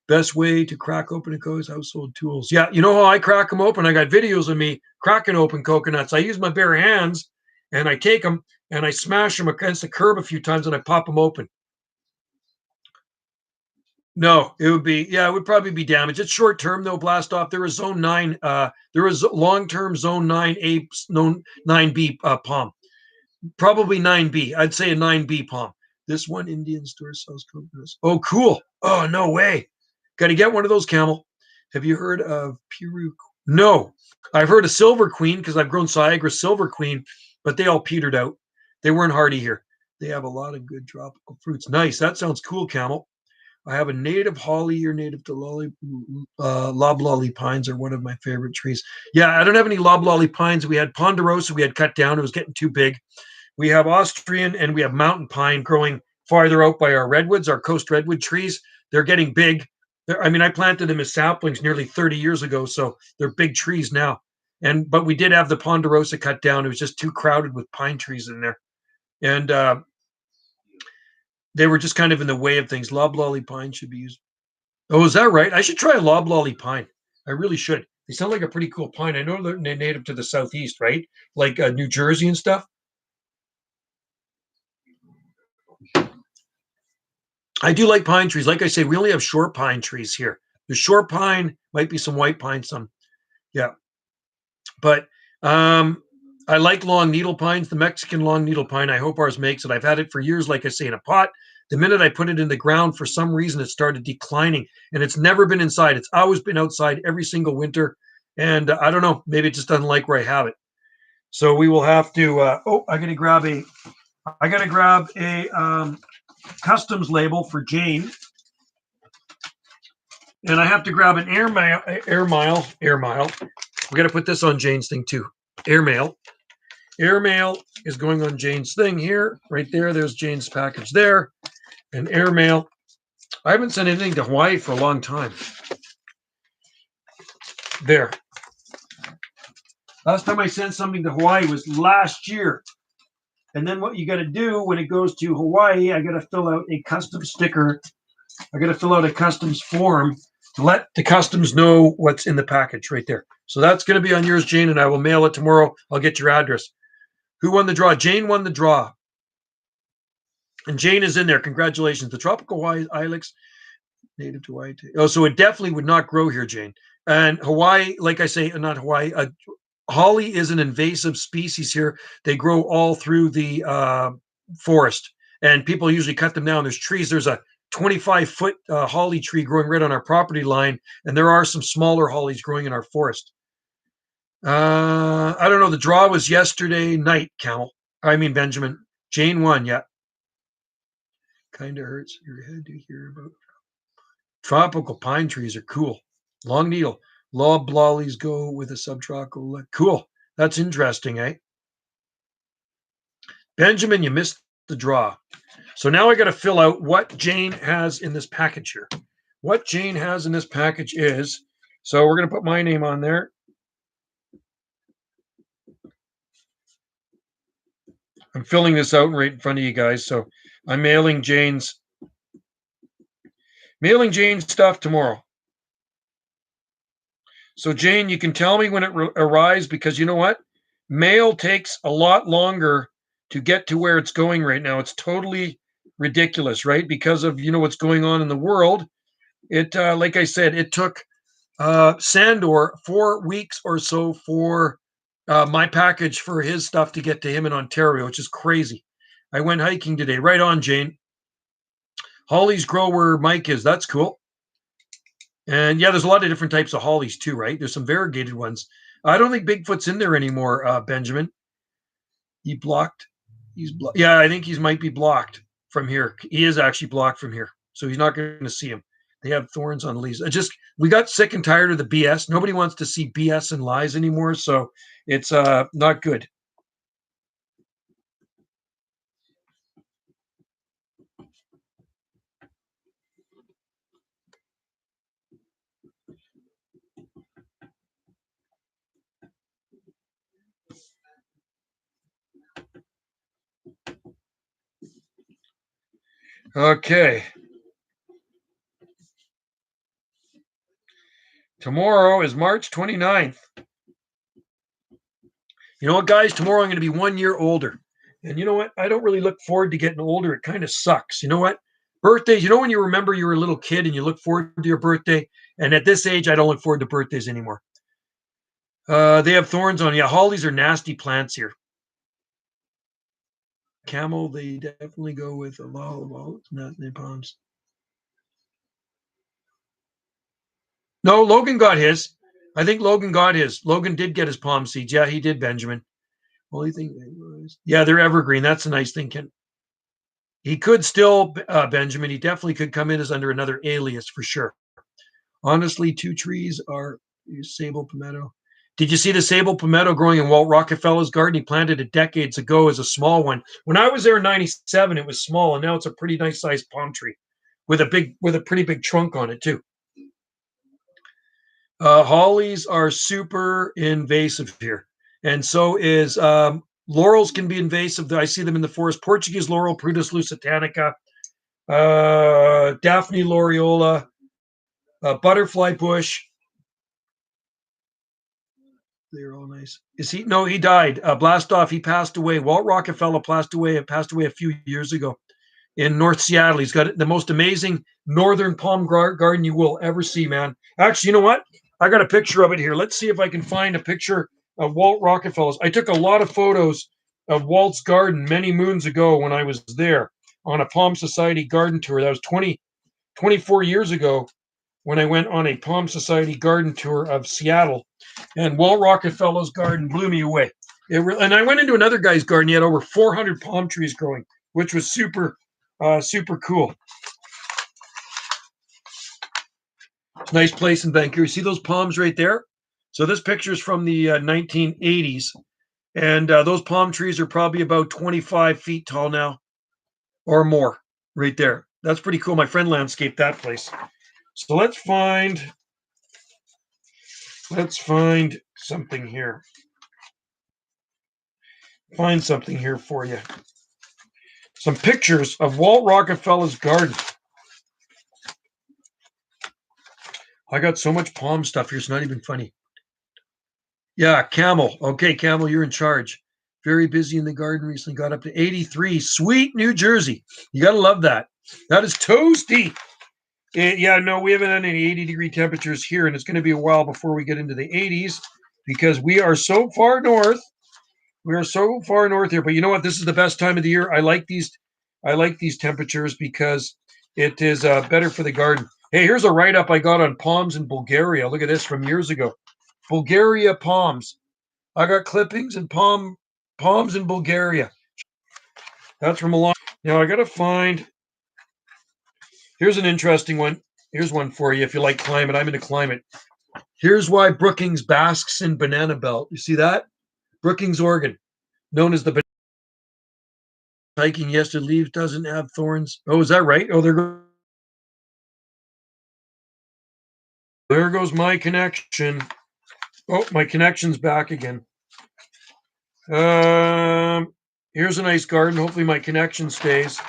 Best way to crack open a coconut, household tools. Yeah, you know how I crack them open? I got videos of me cracking open coconuts. I use my bare hands, and I take them, and I smash them against the curb a few times, and I pop them open. No, it would probably be damaged. It's short term though. Blast off. There is zone 9. There is long term zone 9A, 9B palm. Probably 9B. I'd say a 9B palm. This one Indian store sells coconuts. Oh, cool. Oh, no way. Got to get one of those, Camel. Have you heard of Peru? No. I've heard of Silver Queen because I've grown Siagris Silver Queen, but they all petered out. They weren't hardy here. They have a lot of good tropical fruits. Nice. That sounds cool, Camel. I have a native holly or native to loblolly pines are one of my favorite trees. Yeah, I don't have any loblolly pines. We had ponderosa we had cut down. It was getting too big. We have Austrian and we have mountain pine growing farther out by our redwoods, our coast redwood trees. They're getting big. I planted them as saplings nearly 30 years ago, so they're big trees now. But we did have the ponderosa cut down. It was just too crowded with pine trees in there. And they were just kind of in the way of things. Loblolly pine should be used. Oh, is that right? I should try a loblolly pine. I really should. They sound like a pretty cool pine. I know they're native to the southeast, right? Like New Jersey and stuff. I do like pine trees. Like I say, we only have short pine trees here. The short pine might be some white pine, some. Yeah. But I like long needle pines, the Mexican long needle pine. I hope ours makes it. I've had it for years, like I say, in a pot. The minute I put it in the ground, for some reason, it started declining. And it's never been inside. It's always been outside every single winter. And I don't know. Maybe it just doesn't like where I have it. So we will have to. I got to grab a customs label for Jane. And I have to grab an air mile. We got to put this on Jane's thing too. Airmail is going on Jane's thing here, right there. There's Jane's package there. And airmail. I haven't sent anything to Hawaii for a long time. There. Last time I sent something to Hawaii was last year. And then what you got to do when it goes to Hawaii, I got to fill out a custom sticker. I got to fill out a customs form to let the customs know what's in the package right there. So that's going to be on yours, Jane, and I will mail it tomorrow. I'll get your address. Who won the draw? Jane won the draw. And Jane is in there. Congratulations. The tropical Hawaii ilex, native to Hawaii. Oh, so it definitely would not grow here, Jane. And Hawaii, like I say, not Hawaii, holly is an invasive species here. They grow all through the forest, and people usually cut them down. There's trees. There's a 25-foot holly tree growing right on our property line, and there are some smaller hollies growing in our forest. I don't know. The draw was yesterday night, Benjamin. Jane won, yeah. Kind of hurts your head to hear about. Tropical pine trees are cool. Long needle. Loblollies go with a subtropical. Cool. That's interesting, eh? Benjamin, you missed the draw. So now I got to fill out what Jane has in this package here. What Jane has in this package is, so we're going to put my name on there. I'm filling this out right in front of you guys. So I'm mailing Jane's stuff tomorrow. So Jane, you can tell me when it arrives, because you know what? Mail takes a lot longer to get to where it's going right now. It's totally ridiculous, right? Because of, what's going on in the world. It, like I said, it took Sandor 4 weeks or so for my package for his stuff to get to him in Ontario, which is crazy. I went hiking today. Right on, Jane. Hollies grow where Mike is. That's cool. And yeah, there's a lot of different types of hollies too, right? There's some variegated ones. I don't think Bigfoot's in there anymore, Benjamin. He's blocked. Yeah, I think he might be blocked from here. He is actually blocked from here, so he's not going to see him. They have thorns on leaves. We got sick and tired of the BS. Nobody wants to see BS and lies anymore, so it's not good. Okay. Tomorrow is March 29th. You know what, guys? Tomorrow I'm going to be 1 year older. And you know what? I don't really look forward to getting older. It kind of sucks. You know what? Birthdays, when you remember you were a little kid and you look forward to your birthday? And at this age, I don't look forward to birthdays anymore. They have thorns on. Yeah, hollies are nasty plants here. Camel, they definitely go with a lot of not the palms. No, Logan got his. I think Logan got his. Logan did get his palm seeds. Yeah, he did, Benjamin. Only thing, yeah, they're evergreen. That's a nice thing, Ken. He could still, Benjamin. He definitely could come in as under another alias for sure. Honestly, 2 trees are sable palmetto. Did you see the sable palmetto growing in Walt Rockefeller's garden? He planted it decades ago as a small one. When I was there in '97, it was small, and now it's a pretty nice sized palm tree with a pretty big trunk on it too. Hollies are super invasive here, and so is laurels. Can be invasive. I see them in the forest. Portuguese laurel, Prunus lusitanica, Daphne laureola, butterfly bush. They're all nice. Is he? No, he died. Blastoff. He passed away. Walt Rockefeller passed away a few years ago in North Seattle. He's got the most amazing northern palm garden you will ever see, man. Actually, you know what? I got a picture of it here. Let's see if I can find a picture of Walt Rockefeller's. I took a lot of photos of Walt's garden many moons ago when I was there on a Palm Society garden tour. That was 24 years ago when I went on a Palm Society garden tour of Seattle. And Walt Rockefeller's garden blew me away. And I went into another guy's garden. He had over 400 palm trees growing, which was super cool. Nice place in Vancouver. See those palms right there? So this picture is from the 1980s. And those palm trees are probably about 25 feet tall now or more right there. That's pretty cool. My friend landscaped that place. So let's find something here. find something here for you. Some pictures of Walt Rockefeller's garden. I got so much palm stuff here, it's not even funny. Yeah, Camel. Okay, Camel, you're in charge. Very busy in the garden recently, got up to 83. Sweet New Jersey. You got to love that. That is toasty. Yeah, no, we haven't had any 80-degree temperatures here, and it's going to be a while before we get into the 80s because we are so far north. We are so far north here. But you know what? This is the best time of the year. I like these temperatures because it is better for the garden. Hey, here's a write-up I got on palms in Bulgaria. Look at this from years ago. Bulgaria palms. I got clippings and palms in Bulgaria. That's from a long. Now I got to find. Here's an interesting one. Here's one for you if you like climate. I'm into climate. Here's why Brookings basks in banana belt. You see that? Brookings, Oregon, known as the hiking yesterday. Leaves doesn't have thorns. Oh, is that right? Oh, there goes my connection. Oh, my connection's back again. Here's a nice garden. Hopefully my connection stays.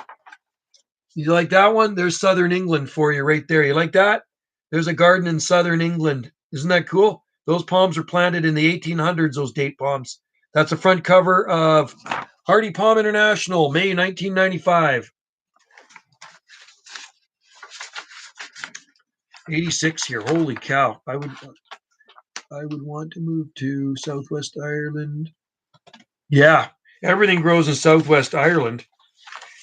You like that one? There's Southern England for you right there. You like that? There's a garden in Southern England. Isn't that cool? Those palms were planted in the 1800s, those date palms. That's the front cover of Hardy Palm International, May 1995. 86 here. Holy cow. I would want to move to Southwest Ireland. Yeah, everything grows in Southwest Ireland.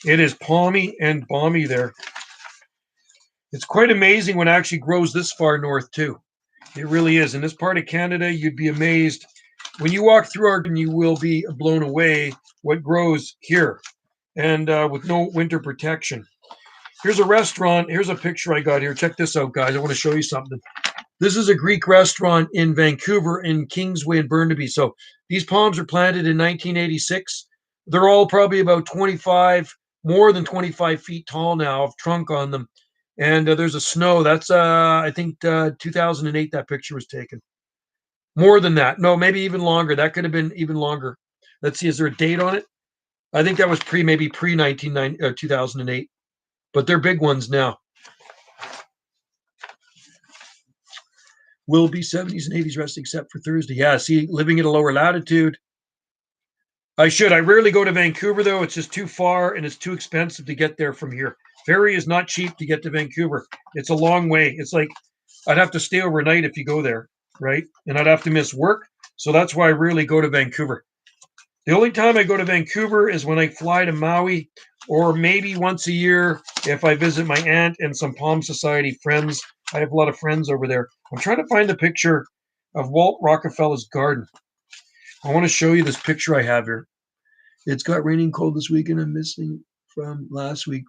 It is palmy and balmy there. It's quite amazing when it actually grows this far north, too. It really is. In this part of Canada, you'd be amazed. When you walk through our garden, you will be blown away what grows here and with no winter protection. Here's a restaurant. Here's a picture I got here. Check this out, guys. I want to show you something. This is a Greek restaurant in Vancouver in Kingsway and Burnaby. So these palms are planted in 1986. They're all probably about 25, more than 25 feet tall now, of trunk on them. And there's a snow. That's, I think, 2008 that picture was taken. More than that. No, maybe even longer. That could have been even longer. Let's see. Is there a date on it? I think that was maybe pre 2008. But they're big ones now. Will be 70s and 80s rest except for Thursday. Yeah, see, living at a lower latitude. I should. I rarely go to Vancouver, though. It's just too far and it's too expensive to get there from here. Ferry is not cheap to get to Vancouver. It's a long way. It's like I'd have to stay overnight if you go there, right? And I'd have to miss work. So that's why I rarely go to Vancouver. The only time I go to Vancouver is when I fly to Maui, or maybe once a year if I visit my aunt and some Palm Society friends. I have a lot of friends over there. I'm trying to find the picture of Walt Rockefeller's garden. I want to show you this picture I have here. It's got raining cold this weekend. I'm missing from last week.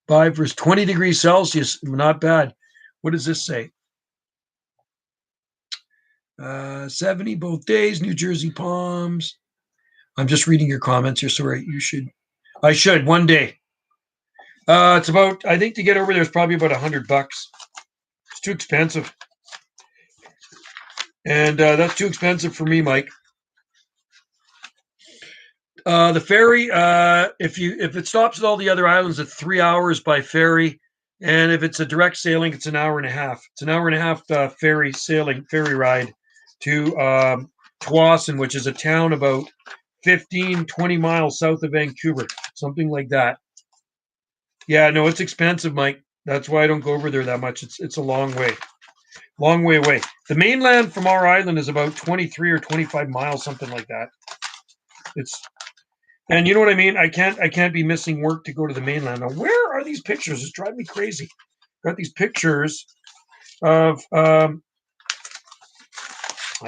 5 versus 20 degrees Celsius. Not bad. What does this say? 70 both days. New Jersey palms. I'm just reading your comments here. Sorry, you should. I should one day. It's about. I think to get over there is probably about $100. It's too expensive, and that's too expensive for me, Mike. The ferry, if it stops at all the other islands, it's 3 hours by ferry, and if it's a direct sailing, it's an hour and a half. It's an hour and a half ferry ride to Tsawwassen, which is a town about 15, 20 miles south of Vancouver, something like that. Yeah, no, it's expensive, Mike. That's why I don't go over there that much. It's a long way away. The mainland from our island is about 23 or 25 miles, something like that. And you know what I mean? I can't be missing work to go to the mainland. Now, where are these pictures? It's driving me crazy. Got these pictures of I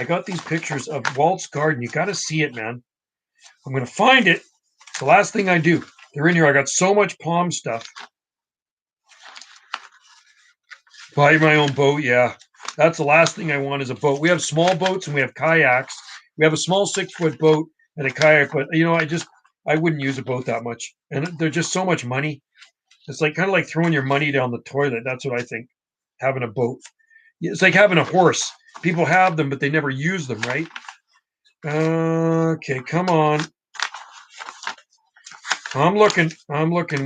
got these pictures of Walt's garden. You got to see it, man. I'm going to find it. It's the last thing I do. They're in here. I got so much palm stuff. Buy my own boat. Yeah. That's the last thing I want is a boat. We have small boats and we have kayaks. We have a small 6-foot boat and a kayak, but I wouldn't use a boat that much. And they're just so much money. It's like kind of like throwing your money down the toilet. That's what I think. Having a boat. It's like having a horse. People have them, but they never use them, right? Okay, come on. I'm looking.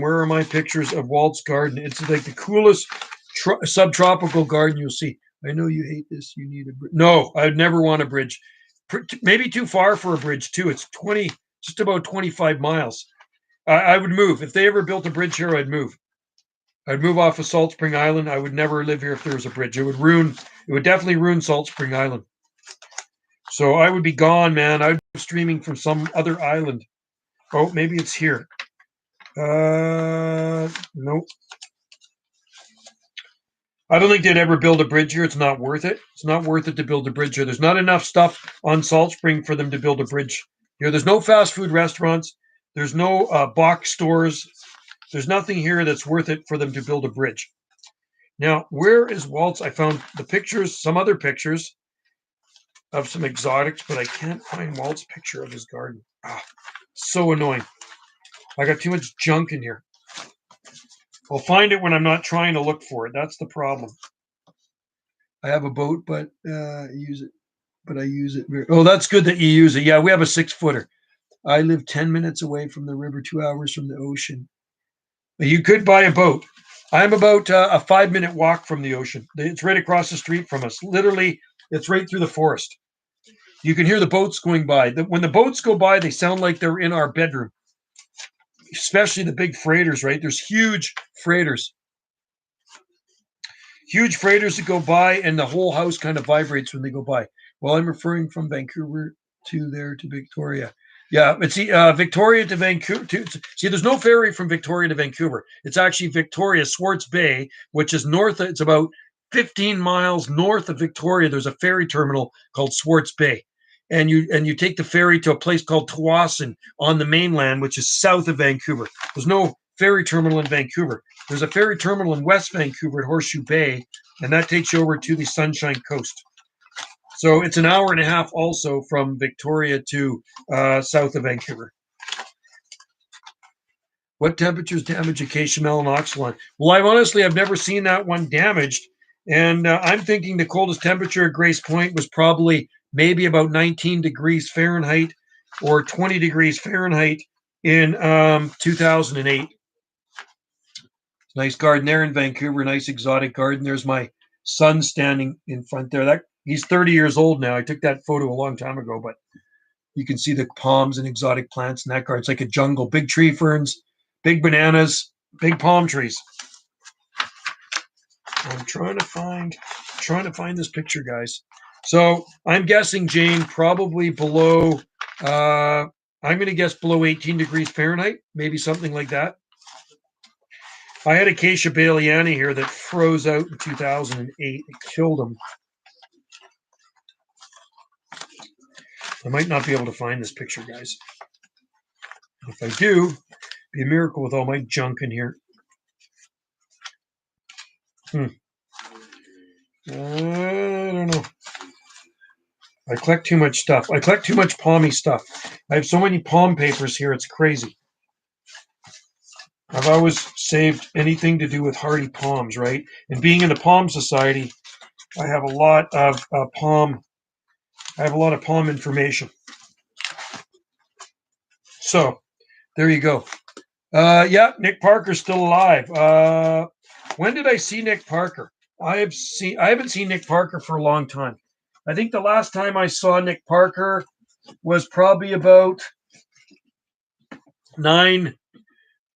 Where are my pictures of Walt's garden? It's like the coolest subtropical garden you'll see. I know you hate this. You need a bridge. No, I'd never want a bridge. Maybe too far for a bridge too. It's just about 25 miles. I would move if they ever built a bridge here. I'd move. I'd move off of Salt Spring Island. I would never live here if there was a bridge. It would ruin. It would definitely ruin Salt Spring Island. So I would be gone, man. I'd be streaming from some other island. Oh, maybe it's here. Nope. I don't think they'd ever build a bridge here. It's not worth it. It's not worth it to build a bridge here. There's not enough stuff on Salt Spring for them to build a bridge here. There's no fast food restaurants. There's no box stores. There's nothing here that's worth it for them to build a bridge. Now, where is Walt's? I found the pictures, some other pictures of some exotics, but I can't find Walt's picture of his garden. So annoying. I got too much junk in here. I'll find it when I'm not trying to look for it. That's the problem. I have a boat, but I use it. But I use it very. Oh, that's good that you use it. Yeah, we have a 6-footer. I live 10 minutes away from the river, 2 hours from the ocean. You could buy a boat. I'm about a 5-minute walk from the ocean. It's right across the street from us. Literally, it's right through the forest. You can hear the boats going by. When the boats go by, they sound like they're in our bedroom. Especially the big freighters, right? There's huge freighters. Huge freighters that go by, and the whole house kind of vibrates when they go by. Well, I'm referring from Vancouver to Victoria. Yeah, but see, Victoria to Vancouver. See, there's no ferry from Victoria to Vancouver. It's actually Victoria Swartz Bay, which is north. It's about 15 miles north of Victoria. There's a ferry terminal called Swartz Bay, and you take the ferry to a place called Tsawwassen on the mainland, which is south of Vancouver. There's no ferry terminal in Vancouver. There's a ferry terminal in West Vancouver at Horseshoe Bay, and that takes you over to the Sunshine Coast. So it's an hour and a half also from Victoria to south of Vancouver. What temperatures damage a Cachamel and Oxalon? Well, I've never seen that one damaged. And I'm thinking the coldest temperature at Grace Point was probably maybe about 19 degrees Fahrenheit or 20 degrees Fahrenheit in 2008. Nice garden there in Vancouver, nice exotic garden. There's my son standing in front there. He's 30 years old now. I took that photo a long time ago, but you can see the palms and exotic plants in that garden. It's like a jungle, big tree ferns, big bananas, big palm trees. I'm trying to find this picture, guys. So I'm guessing, Jane, probably below, I'm going to guess below 18 degrees Fahrenheit, maybe something like that. I had Acacia baileyana here that froze out in 2008. It killed them. I might not be able to find this picture, guys. If I do, it'd be a miracle with all my junk in here. I don't know. I collect too much stuff. I collect too much palmy stuff. I have so many palm papers here, it's crazy. I've always saved anything to do with hardy palms, right? And being in the Palm Society, I have a lot of palm information. So there you go. Yeah, Nick Parker's still alive. When did I see Nick Parker? I haven't seen Nick Parker for a long time. I think the last time I saw Nick Parker was probably about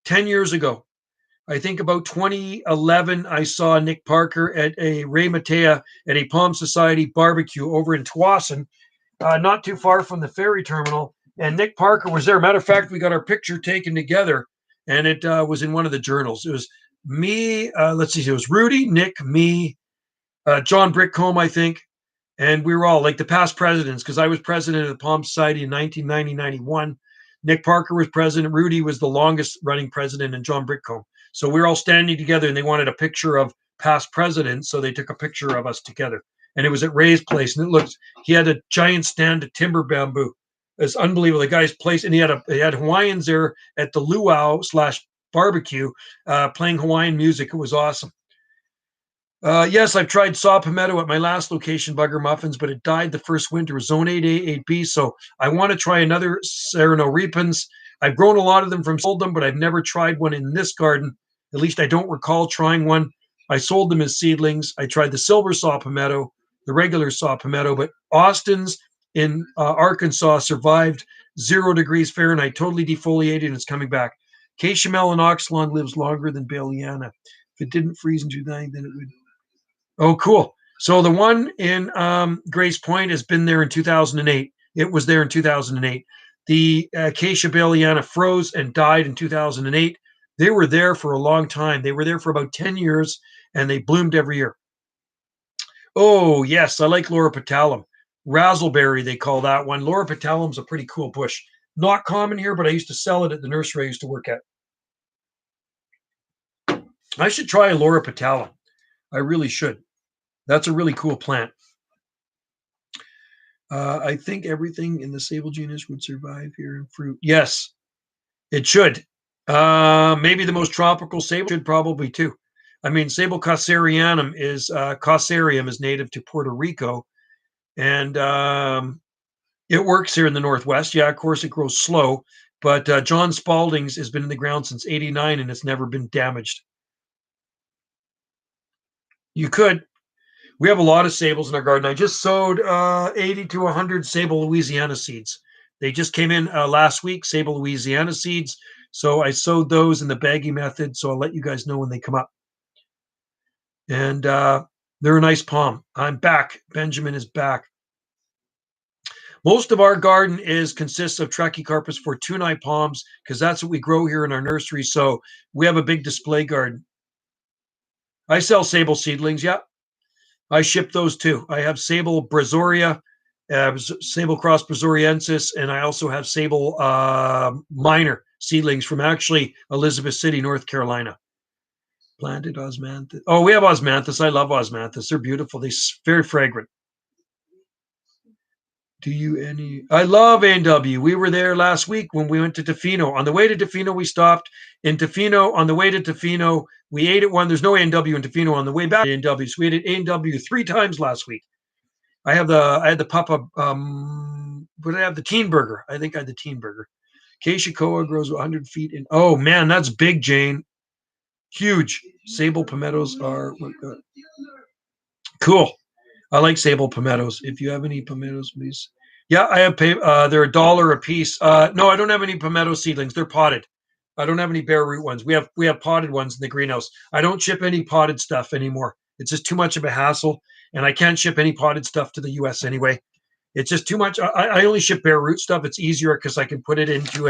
10 years ago. I think about 2011, I saw Nick Parker at a Ray Matea at a Palm Society barbecue over in Tsawwassen, not too far from the ferry terminal. And Nick Parker was there. Matter of fact, we got our picture taken together, and it was in one of the journals. It was me. Let's see. It was Rudy, Nick, me, John Brickcombe, I think. And we were all like the past presidents, because I was president of the Palm Society in 1990-91. Nick Parker was president. Rudy was the longest running president, and John Brickcombe. So we were all standing together, and they wanted a picture of past presidents, so they took a picture of us together. And it was at Ray's place, and he had a giant stand of timber bamboo. It's unbelievable. The guy's place, and he had Hawaiians there at the luau / barbecue, playing Hawaiian music. It was awesome. Yes, I've tried saw palmetto at my last location, Bugger Muffins, but it died the first winter, zone 8A, 8B. So I want to try another Serrano Repens. I've grown a lot of them from sold them, but I've never tried one in this garden. At least I don't recall trying one. I sold them as seedlings. I tried the silver saw palmetto, the regular saw palmetto, but Austin's in Arkansas survived 0 degrees Fahrenheit, totally defoliated, and it's coming back. Acacia melanoxylon lives longer than Baliana. If it didn't freeze in July, then it would. Oh, cool. So the one in Grace Point has been there in 2008. It was there in 2008. The Acacia Baliana froze and died in 2008. They were there for a long time. They were there for about 10 years, and they bloomed every year. Oh, yes, I like Laura petalum. Razzleberry, they call that one. Laura petalum's a pretty cool bush. Not common here, but I used to sell it at the nursery I used to work at. I should try a Laura petalum. I really should. That's a really cool plant. I think everything in the sable genus would survive here in fruit. Yes, it should. Maybe the most tropical sable should probably too. I mean, sable cassarianum is cassarium is native to Puerto Rico, and it works here in the Northwest. Yeah, of course, it grows slow, but John Spalding's has been in the ground since '89 and it's never been damaged. You could. We have a lot of sables in our garden. I just sowed 80 to 100 sable Louisiana seeds. They just came in last week, sable Louisiana seeds. So I sowed those in the baggy method. So I'll let you guys know when they come up. And they're a nice palm. I'm back. Benjamin is back. Most of our garden consists of Trachycarpus fortunei palms because that's what we grow here in our nursery. So we have a big display garden. I sell sable seedlings. Yeah. I ship those too. I have sable brazoria, sable cross brazoriensis, and I also have sable minor seedlings from actually Elizabeth City, North Carolina. Planted osmanthus. Oh, we have osmanthus. I love osmanthus. They're beautiful. They're very fragrant. Do you any? I love A&W. We were there last week when we went to Tofino. On the way to Tofino, we stopped in Tofino. On the way to Tofino, we ate at one. There's no A&W in Tofino. On the way back to A&W, so we ate at A&W 3 times last week. I had the Papa. But I have the Teen Burger. I think I had the Teen Burger. Acacia koa grows 100 feet in. Oh man, that's big, Jane. Huge. Sable palmettos are cool. I like sable palmettos. If you have any palmettos, please. Yeah, I have. They're $1 a piece. No, I don't have any palmetto seedlings. They're potted. I don't have any bare root ones. We have potted ones in the greenhouse. I don't ship any potted stuff anymore. It's just too much of a hassle, and I can't ship any potted stuff to the U.S. anyway. It's just too much. I only ship bare root stuff. It's easier because I can put it into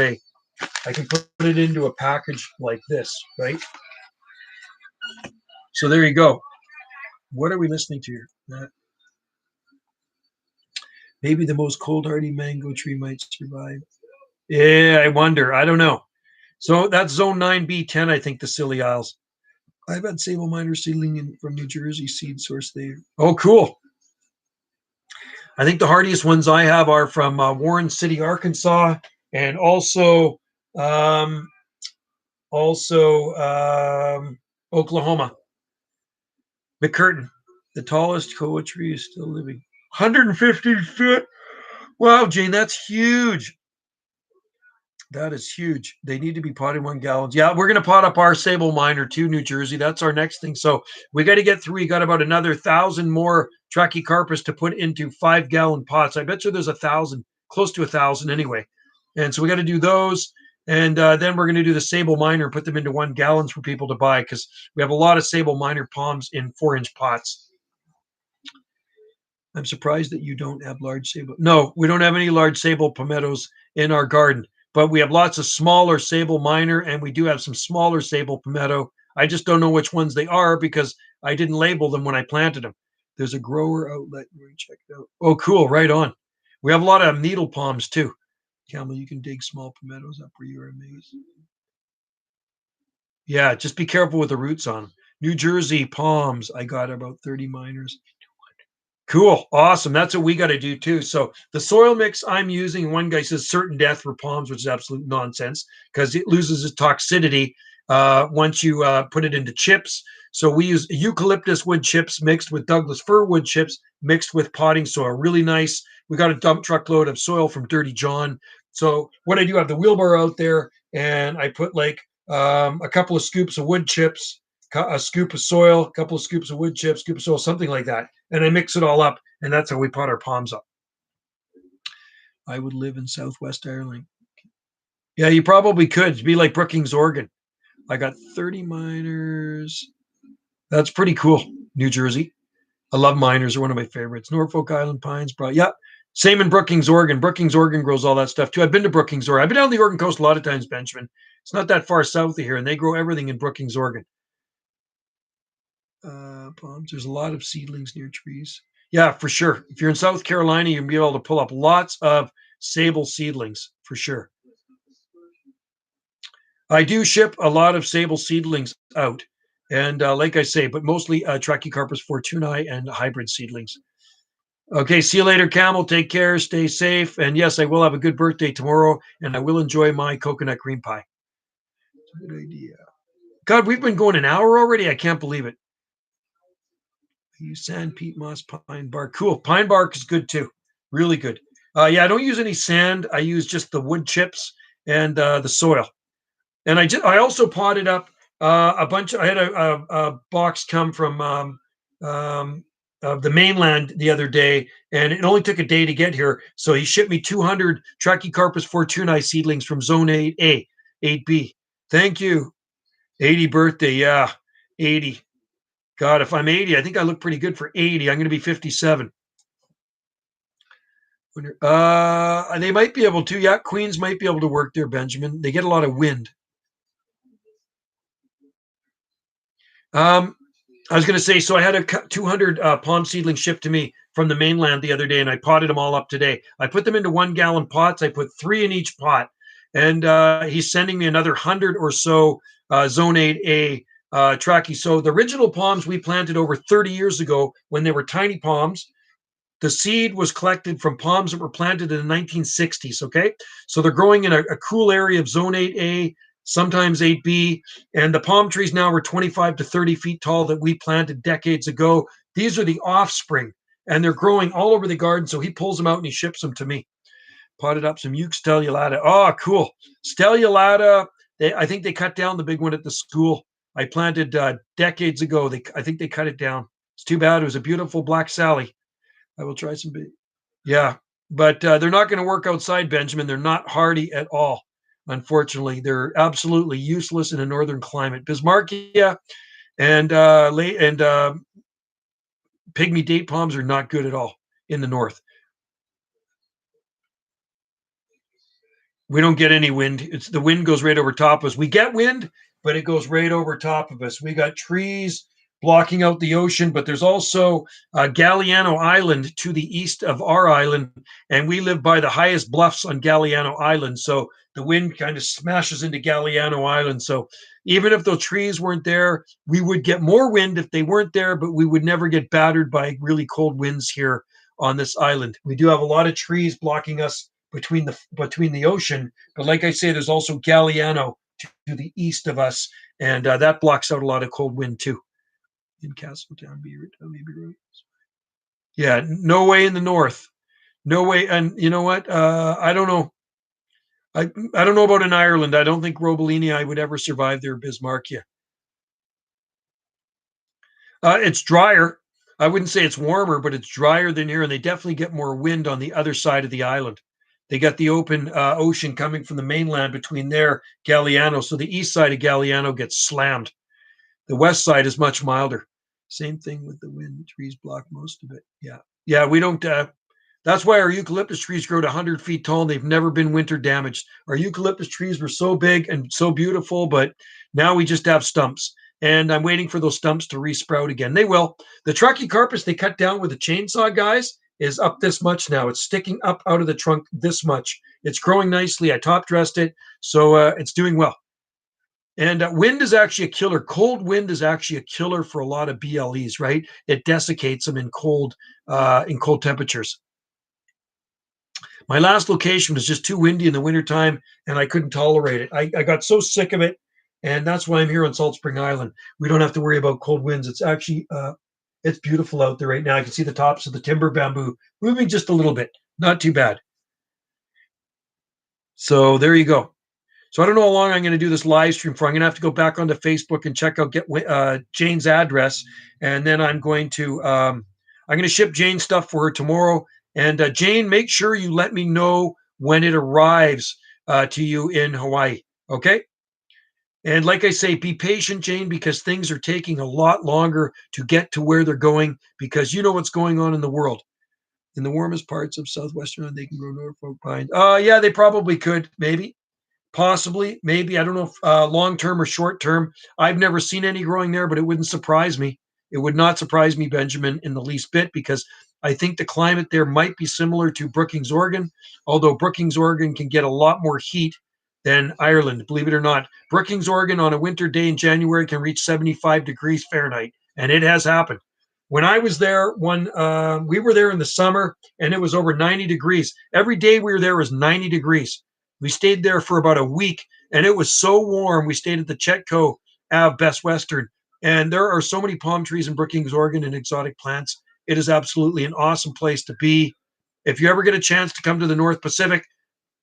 a package like this, right? So there you go. What are we listening to here? Maybe the most cold hardy mango tree might survive. Yeah, I wonder. I don't know. So that's zone 9B10, I think, the Scilly Isles. I've had sable minor seedling from New Jersey seed source there. Oh, cool. I think the hardiest ones I have are from Warren City, Arkansas, and also Oklahoma. McCurtain, the tallest koa tree is still living. 150 feet. Wow, Jane, that's huge. That is huge. They need to be potted 1 gallons. Yeah, we're going to pot up our sable minor too, New Jersey. That's our next thing. So we got to get through. We got about another 1,000 more Trachycarpus to put into 5-gallon pots. I bet you there's 1,000, close to 1,000 anyway. And so we got to do those. And then we're going to do the sable minor and put them into 1 gallons for people to buy because we have a lot of sable minor palms in 4-inch pots. I'm surprised that you don't have large sable. No, we don't have any large sable palmettos in our garden, but we have lots of smaller sable minor, and we do have some smaller sable palmetto. I just don't know which ones they are because I didn't label them when I planted them. There's a grower outlet. Check it out. Oh, cool. Right on. We have a lot of needle palms too. Camel, you can dig small palmettos up where you are amazed. Yeah, just be careful with the roots on them. New Jersey palms. I got about 30 minors. Cool. Awesome. That's what we got to do too. So the soil mix I'm using, one guy says certain death for palms, which is absolute nonsense because it loses its toxicity once you put it into chips. So we use eucalyptus wood chips mixed with Douglas fir wood chips mixed with potting soil. Really nice. We got a dump truckload of soil from Dirty John. So what I do, I have the wheelbarrow out there, and I put like a couple of scoops of wood chips, a scoop of soil, a couple of scoops of wood chips, scoop of soil, something like that, and I mix it all up, and that's how we pot our palms up. I would live in Southwest Ireland. Yeah, you probably could. It'd be like Brookings, Oregon. I got 30 miners. That's pretty cool. New Jersey. I love miners. They're one of my favorites. Norfolk Island pines, bro. Yeah. Same in Brookings, Oregon. Brookings, Oregon grows all that stuff too. I've been to Brookings, Oregon. I've been down the Oregon coast a lot of times, Benjamin. It's not that far south of here, and they grow everything in Brookings, Oregon. Palms. There's a lot of seedlings near trees. Yeah, for sure. If you're in South Carolina, you'll be able to pull up lots of sable seedlings for sure. I do ship a lot of sable seedlings out. And like I say, but mostly Trachycarpus fortunae and hybrid seedlings. Okay, see you later, Camel. Take care, stay safe. And yes, I will have a good birthday tomorrow, and I will enjoy my coconut cream pie. Good idea. God, we've been going an hour already. I can't believe it. I use sand, peat moss, pine bark. Cool. Pine bark is good too. Really good. Yeah, I don't use any sand. I use just the wood chips and the soil. And I also potted up a bunch. I had a box come from the mainland the other day, and it only took a day to get here. So he shipped me 200 Trachycarpus fortunae seedlings from Zone 8A, 8B. Thank you. 80 birthday, yeah, 80. God, if I'm 80, I think I look pretty good for 80. I'm going to be 57. They might be able to. Yeah, Queens might be able to work there, Benjamin. They get a lot of wind. I was going to say, so I had a 200 palm seedlings shipped to me from the mainland the other day, and I potted them all up today. I put them into 1 gallon pots. I put 3 in each pot, and he's sending me another 100 or so Zone 8A trachy. So the original palms we planted over 30 years ago when they were tiny palms. The seed was collected from palms that were planted in the 1960s. Okay, so they're growing in a cool area of Zone 8A, sometimes 8B, and the palm trees now are 25 to 30 feet tall that we planted decades ago. These are the offspring, and they're growing all over the garden. So he pulls them out and he ships them to me. Potted up some Uke stellulata. Oh, cool. Stellulata. I think they cut down the big one at the school. I planted decades ago. I think they cut it down. It's too bad. It was a beautiful black Sally. I will try some big. Yeah, but they're not going to work outside, Benjamin. They're not hardy at all. Unfortunately, they're absolutely useless in a northern climate. Bismarckia and pygmy date palms are not good at all in the north. We don't get any wind. The wind goes right over top of us. We get wind, but it goes right over top of us. We got trees blocking out the ocean, but there's also Galliano Island to the east of our island, and we live by the highest bluffs on Galliano Island. So the wind kind of smashes into Galliano Island. So even if those trees weren't there, we would get more wind if they weren't there, but we would never get battered by really cold winds here on this island. We do have a lot of trees blocking us between the ocean, but like I say, there's also Galliano to the east of us, and that blocks out a lot of cold wind too. In Castletown, maybe right. Yeah, no way in the north, no way. And you know what? I don't know. I don't know about in Ireland. I don't think Robelini would ever survive there. Bismarckia. It's drier. I wouldn't say it's warmer, but it's drier than here, and they definitely get more wind on the other side of the island. They got the open ocean coming from the mainland between there, Galliano. So the east side of Galliano gets slammed. The west side is much milder. Same thing with the wind. Trees block most of it. Yeah. Yeah, we don't. That's why our eucalyptus trees grow to 100 feet tall and they've never been winter damaged. Our eucalyptus trees were so big and so beautiful, but now we just have stumps. And I'm waiting for those stumps to resprout again. They will. The Trachycarpus they cut down with a chainsaw, guys, is up this much now. It's sticking up out of the trunk this much. It's growing nicely. I top dressed it, so it's doing well. And wind is actually a killer. Cold wind is actually a killer for a lot of BLEs, right? It desiccates them in cold temperatures. My last location was just too windy in the wintertime, and I couldn't tolerate it. I got so sick of it, and that's why I'm here on Salt Spring Island. We don't have to worry about cold winds. It's actually it's beautiful out there right now. I can see the tops of the timber bamboo moving just a little bit. Not too bad. So there you go. So I don't know how long I'm going to do this live stream for. I'm going to have to go back onto Facebook and check out Jane's address, and then I'm going to ship Jane stuff for her tomorrow. And Jane, make sure you let me know when it arrives to you in Hawaii. Okay. And like I say, be patient, Jane, because things are taking a lot longer to get to where they're going because you know what's going on in the world. In the warmest parts of southwestern, they can grow Norfolk pine. Yeah, they probably could, maybe. Possibly, maybe. I don't know if long term or short term. I've never seen any growing there, but it wouldn't surprise me. It would not surprise me, Benjamin, in the least bit, because I think the climate there might be similar to Brookings, Oregon, although Brookings, Oregon can get a lot more heat than Ireland, believe it or not. Brookings, Oregon on a winter day in January can reach 75 degrees Fahrenheit, and it has happened. When I was there, we were there in the summer, and it was over 90 degrees. Every day we were there was 90 degrees. We stayed there for about a week, and it was so warm. We stayed at the Chetco Ave Best Western, and there are so many palm trees in Brookings, Oregon, and exotic plants. It is absolutely an awesome place to be. If you ever get a chance to come to the North Pacific,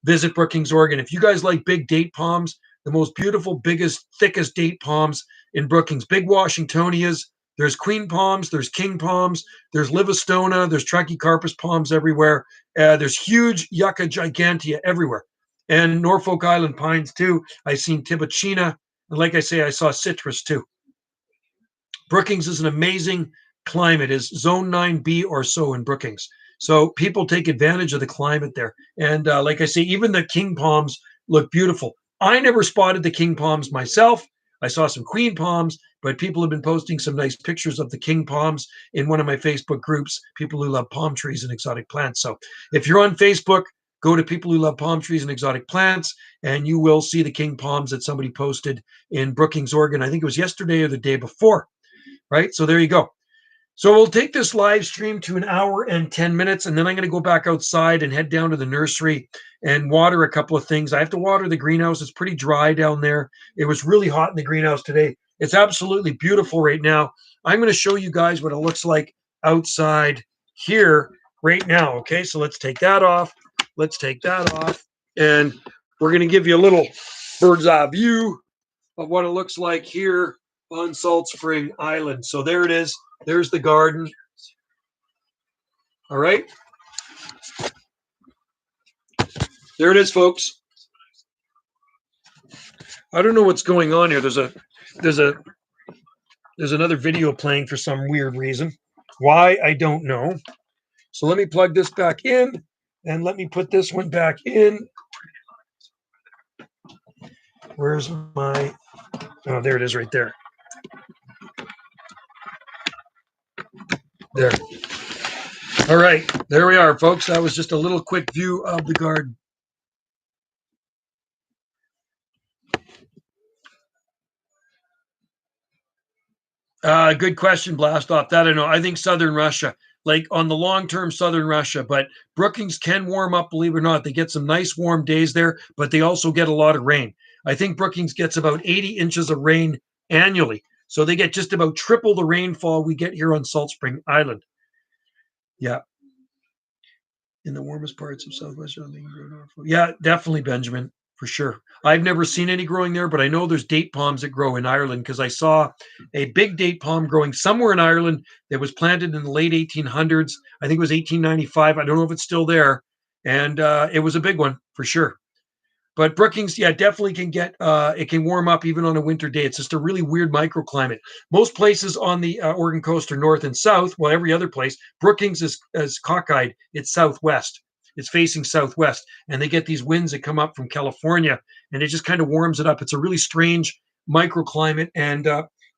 visit Brookings, Oregon. If you guys like big date palms, the most beautiful, biggest, thickest date palms in Brookings, big Washingtonias. There's queen palms, there's king palms, there's Livistona, there's Trachycarpus palms everywhere. There's huge Yucca gigantea everywhere. And Norfolk Island pines too. I've seen Tibouchina. And like I say, I saw citrus too. Brookings is an amazing climate, is zone 9B or so in Brookings. So people take advantage of the climate there. And like I say, even the king palms look beautiful. I never spotted the king palms myself. I saw some queen palms, but people have been posting some nice pictures of the king palms in one of my Facebook groups, people who love palm trees and exotic plants. So if you're on Facebook, go to people who love palm trees and exotic plants, and you will see the king palms that somebody posted in Brookings, Oregon. I think it was yesterday or the day before, right? So there you go. So we'll take this live stream to an hour and 10 minutes, and then I'm going to go back outside and head down to the nursery and water a couple of things. I have to water the greenhouse. It's pretty dry down there. It was really hot in the greenhouse today. It's absolutely beautiful right now. I'm going to show you guys what it looks like outside here right now. Okay, so let's take that off. Let's take that off. And we're going to give you a little bird's eye view of what it looks like here on Salt Spring Island. So there it is. There's the garden. All right. There it is, folks. I don't know what's going on here. There's another video playing for some weird reason. Why, I don't know. So let me plug this back in and let me put this one back in. Where's my, oh, there it is right there. There. All right, there we are, folks. That was just a little quick view of the garden. Good question, Blast Off. That I know. I think Southern Russia, like on the long term, Southern Russia, but Brookings can warm up, believe it or not. They get some nice warm days there, but they also get a lot of rain. I think Brookings gets about 80 inches of rain annually. So they get just about triple the rainfall we get here on Salt Spring Island. Yeah. In the warmest parts of southwestern Norfolk. Yeah, definitely, Benjamin, for sure. I've never seen any growing there, but I know there's date palms that grow in Ireland because I saw a big date palm growing somewhere in Ireland that was planted in the late 1800s. I think it was 1895. I don't know if it's still there. And it was a big one for sure. But Brookings, yeah, definitely can get, it can warm up even on a winter day. It's just a really weird microclimate. Most places on the Oregon coast are north and south. Well, every other place. Brookings is cockeyed. It's southwest. It's facing southwest. And they get these winds that come up from California, and it just kind of warms it up. It's a really strange microclimate. And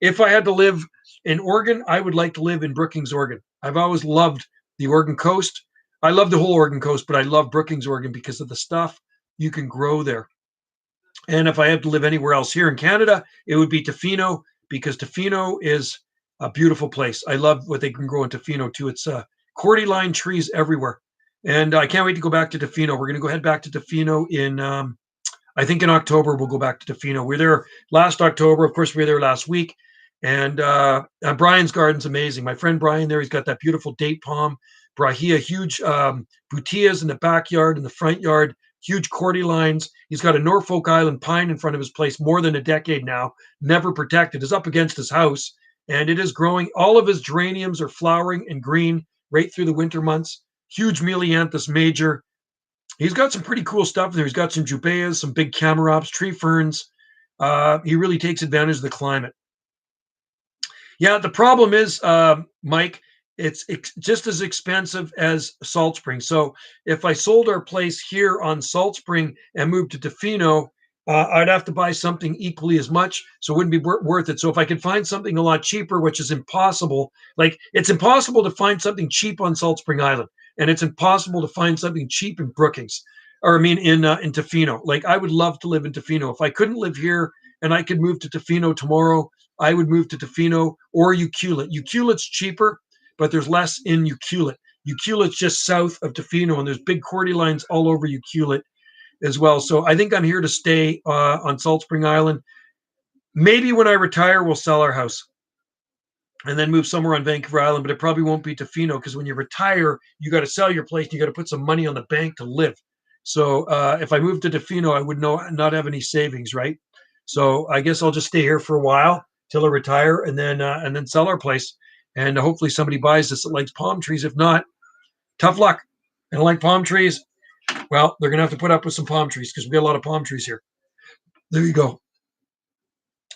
if I had to live in Oregon, I would like to live in Brookings, Oregon. I've always loved the Oregon coast. I love the whole Oregon coast, but I love Brookings, Oregon because of the stuff you can grow there. And if I had to live anywhere else here in Canada, it would be Tofino because Tofino is a beautiful place. I love what they can grow in Tofino too. It's cordyline trees everywhere. And I can't wait to go back to Tofino. We're going to go head back to Tofino in, I think in October, we'll go back to Tofino. We were there last October. Of course, we were there last week. And Brian's garden's amazing. My friend Brian there, he's got that beautiful date palm, brahia, huge butias in the backyard, in the front yard. huge cordylines. He's got a Norfolk Island pine in front of his place more than a decade now, never protected. It's up against his house, and it is growing. All of his geraniums are flowering and green right through the winter months. Huge Melianthus major. He's got some pretty cool stuff in there. He's got some jubaeas, some big camarops, tree ferns. He really takes advantage of the climate. Yeah, the problem is, Mike, it's just as expensive as Salt Spring. So if I sold our place here on Salt Spring and moved to Tofino, I'd have to buy something equally as much, so it wouldn't be worth it. So if I could find something a lot cheaper, which is impossible, like it's impossible to find something cheap on Salt Spring Island, and it's impossible to find something cheap in Brookings, or I mean in Tofino. Like I would love to live in Tofino. If I couldn't live here and I could move to Tofino tomorrow, I would move to Tofino or Ucluelet. Ucluelet's cheaper, but there's less in Ucluelet. Ucluelet's just south of Tofino, and there's big cordylines all over Ucluelet as well. So I think I'm here to stay on Salt Spring Island. Maybe when I retire, we'll sell our house and then move somewhere on Vancouver Island, but it probably won't be Tofino because when you retire, you got to sell your place. You got to put some money on the bank to live. So if I moved to Tofino, I would not have any savings, right? So I guess I'll just stay here for a while till I retire, and then sell our place, and hopefully somebody buys this that likes palm trees. If not, tough luck. They don't like palm trees. Well, they're gonna have to put up with some palm trees because we got a lot of palm trees here. There you go.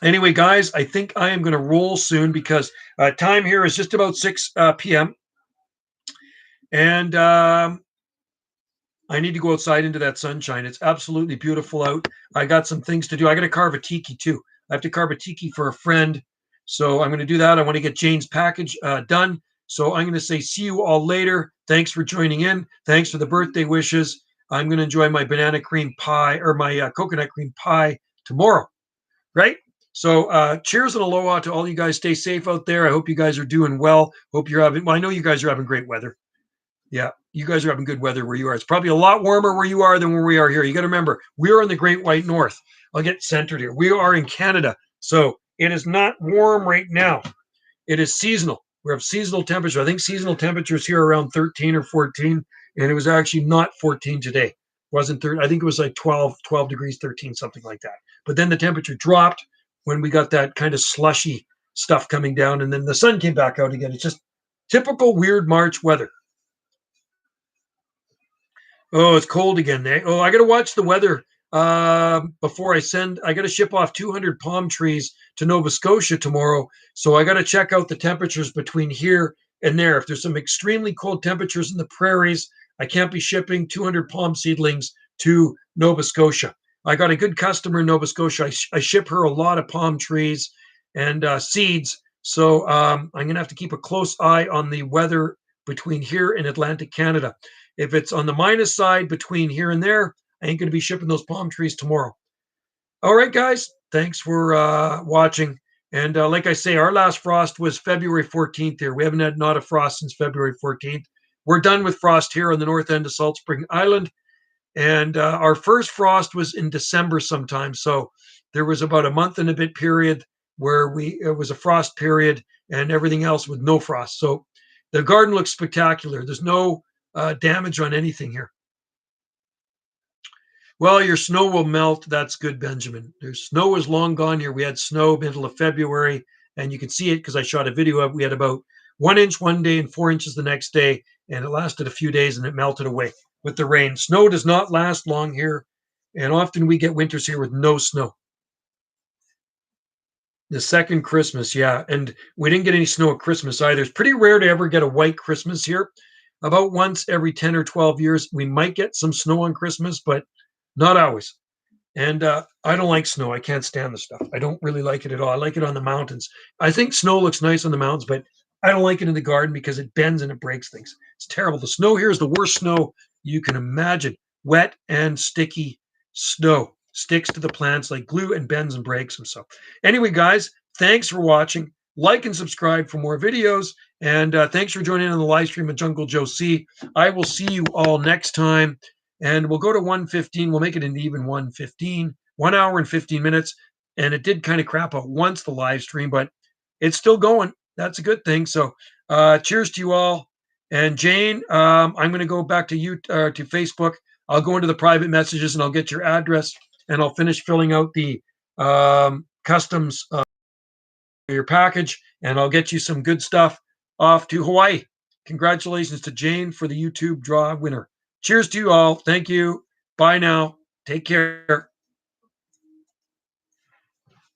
Anyway, guys, I think I am going to roll soon because time here is just about 6 p.m. And I need to go outside into that sunshine. It's absolutely beautiful out. I got some things to do. I got to carve a tiki too. I have to carve a tiki for a friend. So I'm going to do that. I want to get Jane's package done. So I'm going to say see you all later. Thanks for joining in. Thanks for the birthday wishes. I'm going to enjoy my banana cream pie or my coconut cream pie tomorrow. Right? So cheers and aloha to all you guys. Stay safe out there. I hope you guys are doing well. Hope you're having, well, I know you guys are having great weather. Yeah, you guys are having good weather where you are. It's probably a lot warmer where you are than where we are here. You got to remember, we are in the Great White North. I'll get centered here. We are in Canada. So it is not warm right now. It is seasonal. We have seasonal temperature. I think seasonal temperatures here are around 13 or 14, and it was actually not 14 today. It wasn't 30. I think it was like 12 degrees, 13, something like that. But then the temperature dropped when we got that kind of slushy stuff coming down, and then the sun came back out again. It's just typical weird March weather. Oh, it's cold again. Oh, I got to watch the weather before I send. I got to ship off 200 palm trees to Nova Scotia tomorrow. So I got to check out the temperatures between here and there. If there's some extremely cold temperatures in the prairies, I can't be shipping 200 palm seedlings to Nova Scotia. I got a good customer in Nova Scotia. I ship her a lot of palm trees and seeds. So I'm going to have to keep a close eye on the weather between here and Atlantic Canada. If it's on the minus side between here and there, I ain't going to be shipping those palm trees tomorrow. All right, guys. Thanks for watching. And like I say, our last frost was February 14th here. We haven't had not a frost since February 14th. We're done with frost here on the north end of Salt Spring Island. And our first frost was in December sometime. So there was about a month and a bit period where it was a frost period and everything else with no frost. So the garden looks spectacular. There's no damage on anything here. Well, your snow will melt. That's good, Benjamin. There's snow is long gone here. We had snow middle of February, and you can see it because I shot a video of. We had about 1 inch one day and 4 inches the next day, and it lasted a few days and it melted away with the rain. Snow does not last long here, and often we get winters here with no snow. The second Christmas, yeah, and we didn't get any snow at Christmas either. It's pretty rare to ever get a white Christmas here. About once every 10 or 12 years, we might get some snow on Christmas, but not always. And I don't like snow. I can't stand the stuff. I don't really like it at all. I like it on the mountains. I think snow looks nice on the mountains, but I don't like it in the garden because it bends and it breaks things. It's terrible. The snow here is the worst snow you can imagine. Wet and sticky snow sticks to the plants like glue and bends and breaks them. So anyway, guys, thanks for watching. Like and subscribe for more videos. And thanks for joining in on the live stream of Jungle Joe C. I will see you all next time. And we'll go to 1:15. We'll make it an even 1:15, 1 hour and 15 minutes. And it did kind of crap out once, the live stream, but it's still going. That's a good thing. So cheers to you all. And Jane, I'm going to go back to you to Facebook. I'll go into the private messages and I'll get your address and I'll finish filling out the customs your package and I'll get you some good stuff off to Hawaii. Congratulations to Jane for the YouTube draw winner. Cheers to you all. Thank you. Bye now. Take care.